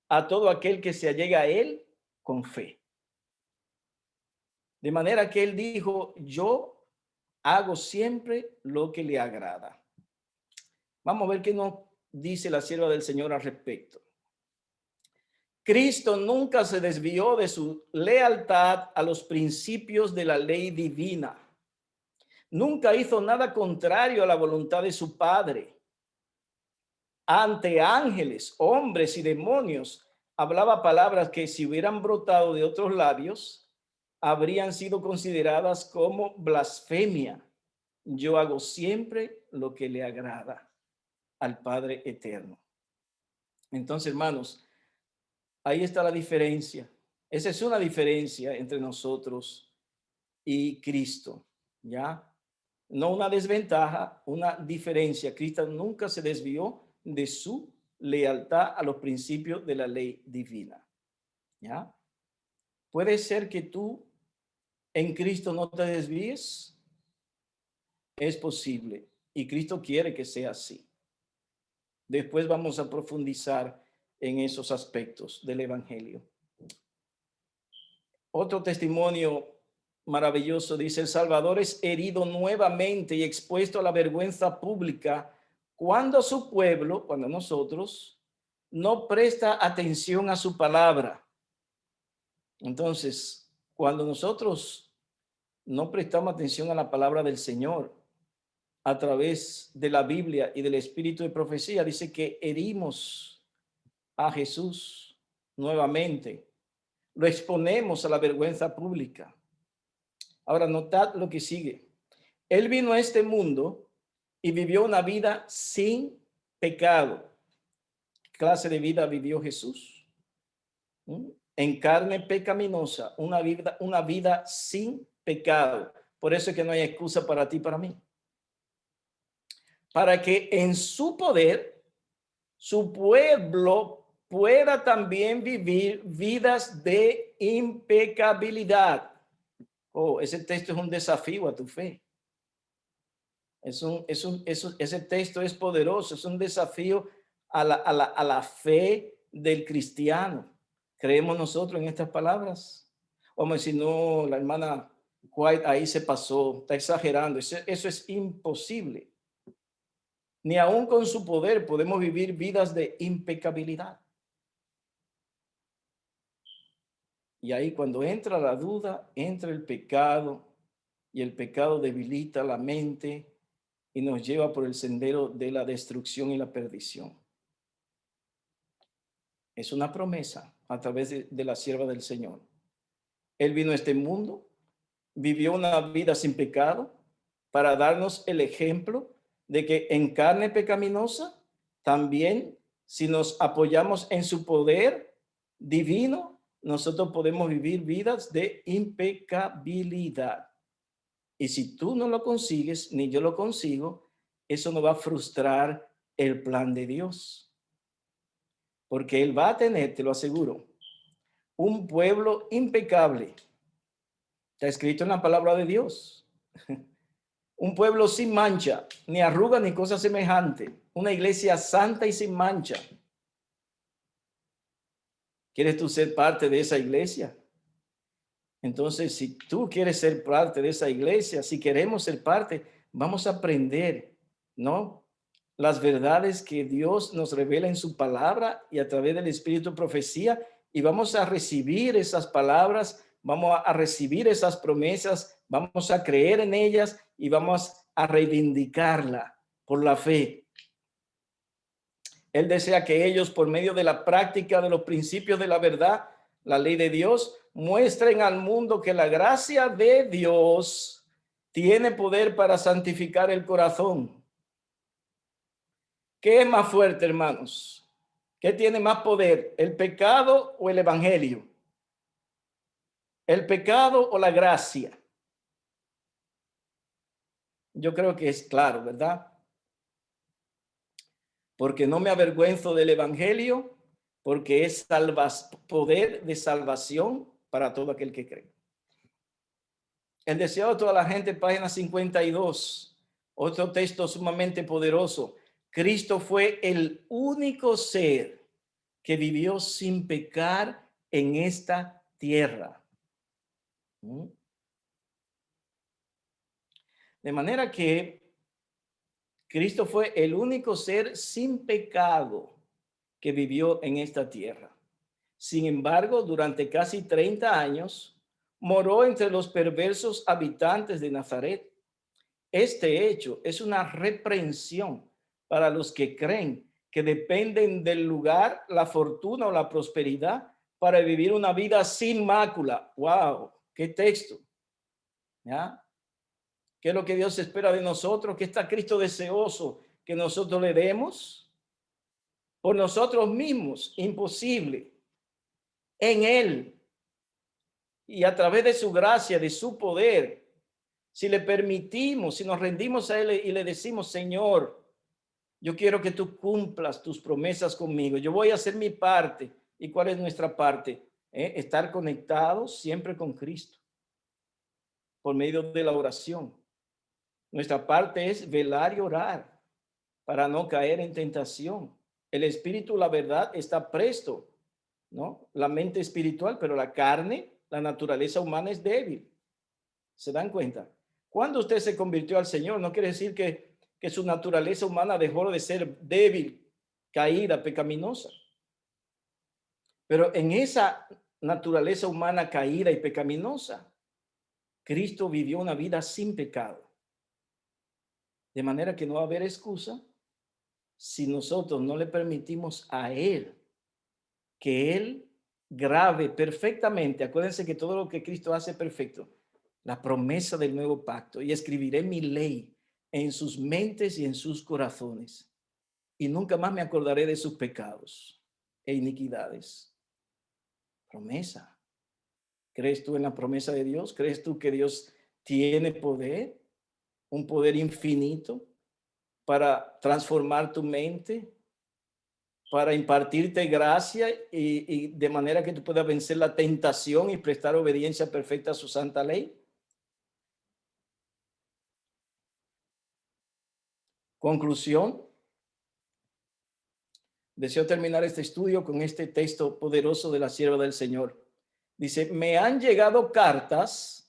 a todo aquel que se allega a Él con fe. De manera que Él dijo, yo hago siempre lo que le agrada. Vamos a ver qué nos dice la sierva del Señor al respecto. Cristo nunca se desvió de su lealtad a los principios de la ley divina. Nunca hizo nada contrario a la voluntad de su Padre. Ante ángeles, hombres y demonios, hablaba palabras que si hubieran brotado de otros labios, habrían sido consideradas como blasfemia. Yo hago siempre lo que le agrada al Padre eterno. Entonces, hermanos, ahí está la diferencia. Esa es una diferencia entre nosotros y Cristo, ¿ya? No una desventaja, una diferencia. Cristo nunca se desvió de su lealtad a los principios de la ley divina, ¿ya? Puede ser que tú en Cristo no te desvíes. Es posible. Y Cristo quiere que sea así. Después vamos a profundizar en esos aspectos del Evangelio. Otro testimonio maravilloso dice: el Salvador es herido nuevamente y expuesto a la vergüenza pública cuando su pueblo, cuando nosotros, no presta atención a su palabra. Entonces, cuando nosotros no prestamos atención a la palabra del Señor a través de la Biblia y del espíritu de profecía, dice que herimos a Jesús nuevamente, lo exponemos a la vergüenza pública. Ahora, notad lo que sigue. Él vino a este mundo y vivió una vida sin pecado. ¿Qué clase de vida vivió Jesús? En carne pecaminosa, una vida sin pecado. Por eso es que no hay excusa para ti y para mí. Para que en su poder, su pueblo pueda también vivir vidas de impecabilidad. Oh, ese texto es un desafío a tu fe. Ese texto es poderoso, es un desafío a la fe del cristiano. ¿Creemos nosotros en estas palabras? Vamos a decir, no, la hermana White ahí se pasó, está exagerando. Eso es imposible. Ni aún con su poder podemos vivir vidas de impecabilidad. Y ahí cuando entra la duda, entra el pecado, y el pecado debilita la mente y nos lleva por el sendero de la destrucción y la perdición. Es una promesa a través de la sierva del Señor. Él vino a este mundo, vivió una vida sin pecado para darnos el ejemplo de que en carne pecaminosa, también si nos apoyamos en su poder divino, nosotros podemos vivir vidas de impecabilidad. Y si tú no lo consigues, ni yo lo consigo, eso no va a frustrar el plan de Dios. Porque Él va a tener, te lo aseguro, un pueblo impecable. Está escrito en la palabra de Dios. Un pueblo sin mancha, ni arruga, ni cosa semejante. Una iglesia santa y sin mancha. ¿Quieres tú ser parte de esa iglesia? Entonces, si tú quieres ser parte de esa iglesia, si queremos ser parte, vamos a aprender, ¿no? Las verdades que Dios nos revela en su palabra y a través del Espíritu de profecía, y vamos a recibir esas palabras, vamos a recibir esas promesas, vamos a creer en ellas y vamos a reivindicarla por la fe. Él desea que ellos, por medio de la práctica de los principios de la verdad, la ley de Dios, muestren al mundo que la gracia de Dios tiene poder para santificar el corazón. ¿Qué es más fuerte, hermanos? ¿Qué tiene más poder, el pecado o el evangelio? ¿El pecado o la gracia? Yo creo que es claro, ¿verdad? Porque no me avergüenzo del evangelio, porque es poder de salvación para todo aquel que cree. El deseo de toda la gente, página 52, otro texto sumamente poderoso. Cristo fue el único ser que vivió sin pecar en esta tierra. De manera que Cristo fue el único ser sin pecado que vivió en esta tierra. Sin embargo, durante casi 30 años, moró entre los perversos habitantes de Nazaret. Este hecho es una reprensión para los que creen que dependen del lugar, la fortuna o la prosperidad para vivir una vida sin mácula. ¡Wow! ¡Qué texto! ¿Ya? ¿Qué es lo que Dios espera de nosotros? ¿Qué está Cristo deseoso que nosotros le demos? Por nosotros mismos, imposible. En Él y a través de su gracia, de su poder, si le permitimos, si nos rendimos a Él y le decimos, Señor, yo quiero que tú cumplas tus promesas conmigo. Yo voy a hacer mi parte. ¿Y cuál es nuestra parte? Estar conectados siempre con Cristo por medio de la oración. Nuestra parte es velar y orar para no caer en tentación. El espíritu, la verdad, está presto, ¿no? La mente espiritual, pero la carne, la naturaleza humana es débil. ¿Se dan cuenta? Cuando usted se convirtió al Señor, no quiere decir que su naturaleza humana dejó de ser débil, caída, pecaminosa. Pero en esa naturaleza humana caída y pecaminosa, Cristo vivió una vida sin pecado. De manera que no va a haber excusa si nosotros no le permitimos a Él que Él grabe perfectamente. Acuérdense que todo lo que Cristo hace perfecto. La promesa del nuevo pacto. Y escribiré mi ley en sus mentes y en sus corazones. Y nunca más me acordaré de sus pecados e iniquidades. Promesa. ¿Crees tú en la promesa de Dios? ¿Crees tú que Dios tiene poder? Un poder infinito para transformar tu mente, para impartirte gracia y de manera que tú puedas vencer la tentación y prestar obediencia perfecta a su santa ley. Conclusión. Deseo terminar este estudio con este texto poderoso de la sierva del Señor. Dice, me han llegado cartas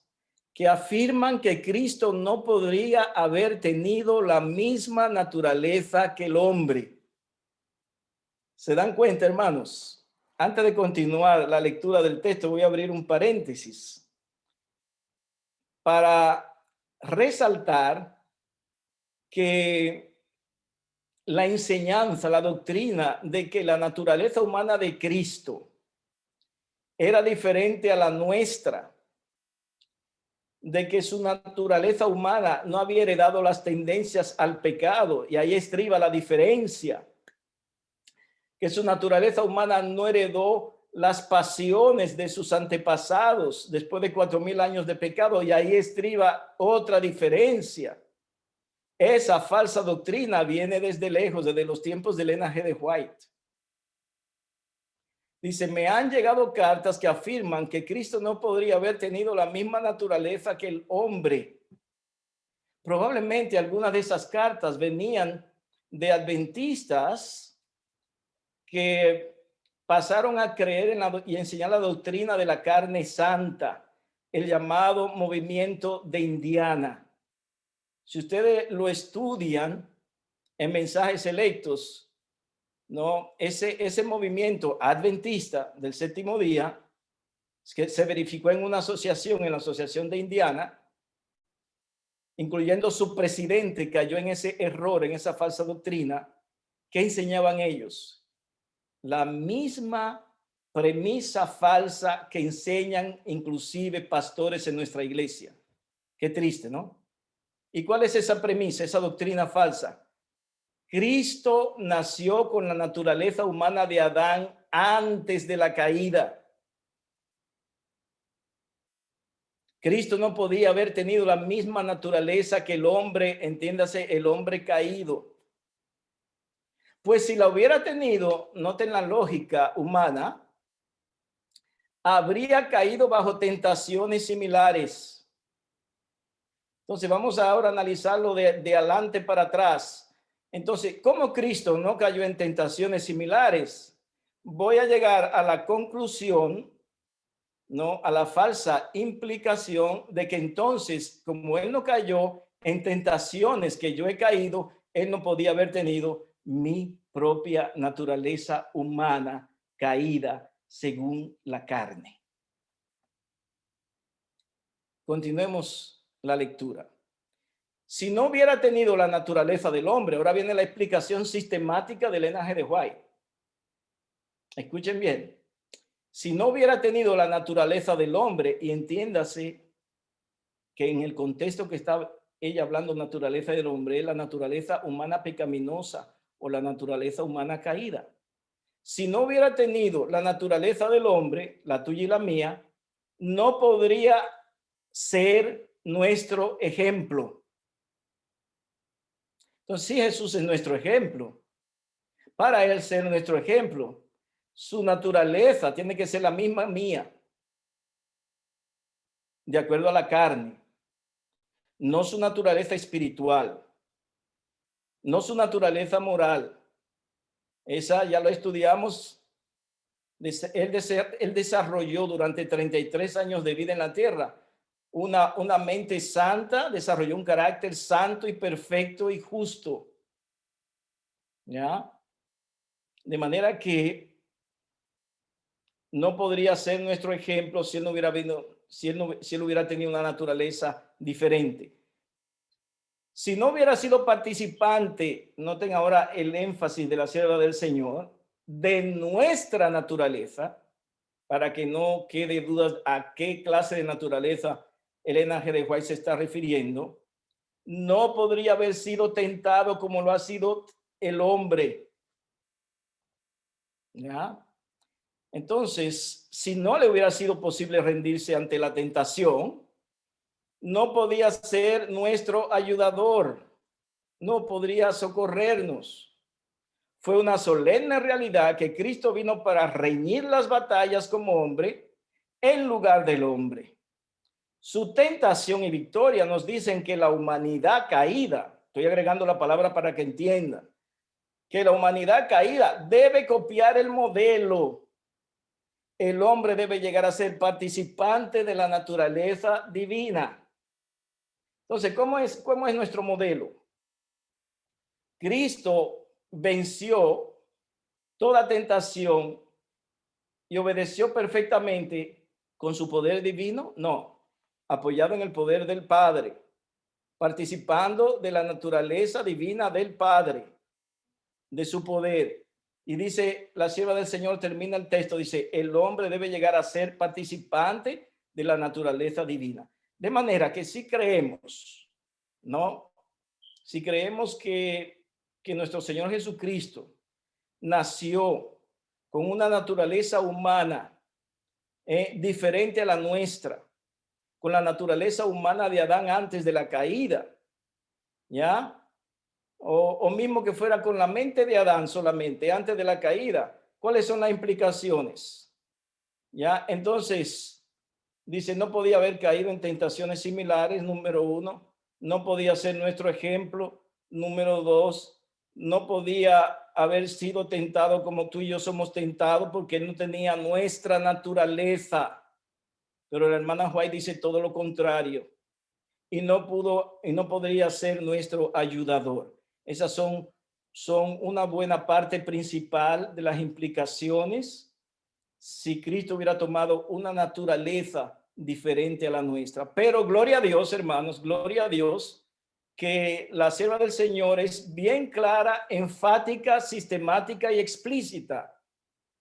que afirman que Cristo no podría haber tenido la misma naturaleza que el hombre. ¿Se dan cuenta, hermanos? Antes de continuar la lectura del texto, voy a abrir un paréntesis para resaltar que la enseñanza, la doctrina de que la naturaleza humana de Cristo era diferente a la nuestra, de que su naturaleza humana no había heredado las tendencias al pecado, y ahí estriba la diferencia, que su naturaleza humana no heredó las pasiones de sus antepasados después de 4000 años de pecado, y ahí estriba otra diferencia. Esa falsa doctrina viene desde lejos, desde los tiempos de Elena G. de White. Dice, me han llegado cartas que afirman que Cristo no podría haber tenido la misma naturaleza que el hombre. Probablemente algunas de esas cartas venían de adventistas que pasaron a creer y enseñar la doctrina de la carne santa, el llamado movimiento de Indiana. Si ustedes lo estudian en Mensajes Selectos, ¿no? Ese movimiento adventista del séptimo día, que se verificó en una asociación, en la Asociación de Indiana, incluyendo su presidente, cayó en ese error, en esa falsa doctrina. ¿Qué enseñaban ellos? La misma premisa falsa que enseñan inclusive pastores en nuestra iglesia. Qué triste, ¿no? ¿Y cuál es esa premisa, esa doctrina falsa? Cristo nació con la naturaleza humana de Adán antes de la caída. Cristo no podía haber tenido la misma naturaleza que el hombre, entiéndase, el hombre caído. Pues si la hubiera tenido, noten la lógica humana, habría caído bajo tentaciones similares. Entonces vamos ahora a analizarlo de adelante para atrás. Entonces, ¿cómo Cristo no cayó en tentaciones similares? Voy a llegar a la conclusión, ¿no? A la falsa implicación de que entonces, como él no cayó en tentaciones que yo he caído, él no podía haber tenido mi propia naturaleza humana caída según la carne. Continuemos la lectura. Si no hubiera tenido la naturaleza del hombre, ahora viene la explicación sistemática del Elena G. de White. Escuchen bien. Si no hubiera tenido la naturaleza del hombre, y entiéndase que en el contexto que está ella hablando naturaleza del hombre, es la naturaleza humana pecaminosa o la naturaleza humana caída. Si no hubiera tenido la naturaleza del hombre, la tuya y la mía, no podría ser nuestro ejemplo. Entonces, sí, Jesús es nuestro ejemplo. Para él ser nuestro ejemplo, su naturaleza tiene que ser la misma mía, de acuerdo a la carne, no su naturaleza espiritual, no su naturaleza moral. Esa ya lo estudiamos. Él desarrolló durante 33 años de vida en la tierra una mente santa, desarrolló un carácter santo y perfecto y justo. ¿Ya? De manera que no podría ser nuestro ejemplo si él no hubiera si él hubiera tenido una naturaleza diferente. Si no hubiera sido participante, noten ahora el énfasis de la sierva del Señor, de nuestra naturaleza, para que no quede dudas a qué clase de naturaleza Elena G. de White se está refiriendo, no podría haber sido tentado como lo ha sido el hombre. ¿Ya? Entonces, si no le hubiera sido posible rendirse ante la tentación, no podía ser nuestro ayudador, no podría socorrernos. Fue una solemne realidad que Cristo vino para reñir las batallas como hombre en lugar del hombre. Su tentación y victoria nos dicen que la humanidad caída, estoy agregando la palabra para que entiendan, que la humanidad caída debe copiar el modelo. El hombre debe llegar a ser participante de la naturaleza divina. Entonces, ¿cómo es nuestro modelo? Cristo venció toda tentación y obedeció perfectamente con su poder divino, no, apoyado en el poder del Padre, participando de la naturaleza divina del Padre. de su poder. Y dice, la sierva del Señor termina el texto, dice, el hombre debe llegar a ser participante de la naturaleza divina. De manera que si creemos, ¿no? Si creemos que nuestro Señor Jesucristo nació con una naturaleza humana diferente a la nuestra, con la naturaleza humana de Adán antes de la caída, ¿ya? O mismo que fuera con la mente de Adán solamente antes de la caída. ¿Cuáles son las implicaciones? ¿Ya? Entonces, dice, no podía haber caído en tentaciones similares, número uno. No podía ser nuestro ejemplo, número dos. No podía haber sido tentado como tú y yo somos tentados porque él no tenía nuestra naturaleza. Pero la hermana White dice todo lo contrario. Y no podría ser nuestro ayudador. Esas son una buena parte principal de las implicaciones si Cristo hubiera tomado una naturaleza diferente a la nuestra. Pero gloria a Dios, hermanos, gloria a Dios, que la sierva del Señor es bien clara, enfática, sistemática y explícita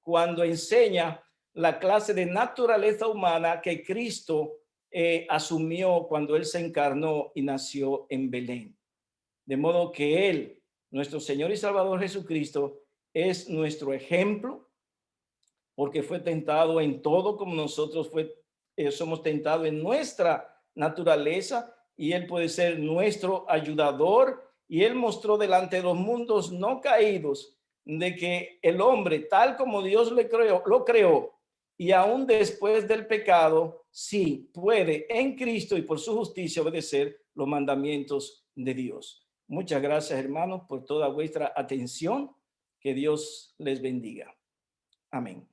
cuando enseña la clase de naturaleza humana que Cristo asumió cuando él se encarnó y nació en Belén. De modo que él, nuestro Señor y Salvador Jesucristo, es nuestro ejemplo, porque fue tentado en todo como nosotros somos tentados en nuestra naturaleza, y él puede ser nuestro ayudador. Y él mostró delante de los mundos no caídos de que el hombre, tal como Dios lo creó, y aún después del pecado, sí puede en Cristo y por su justicia obedecer los mandamientos de Dios. Muchas gracias, hermanos, por toda vuestra atención. Que Dios les bendiga. Amén.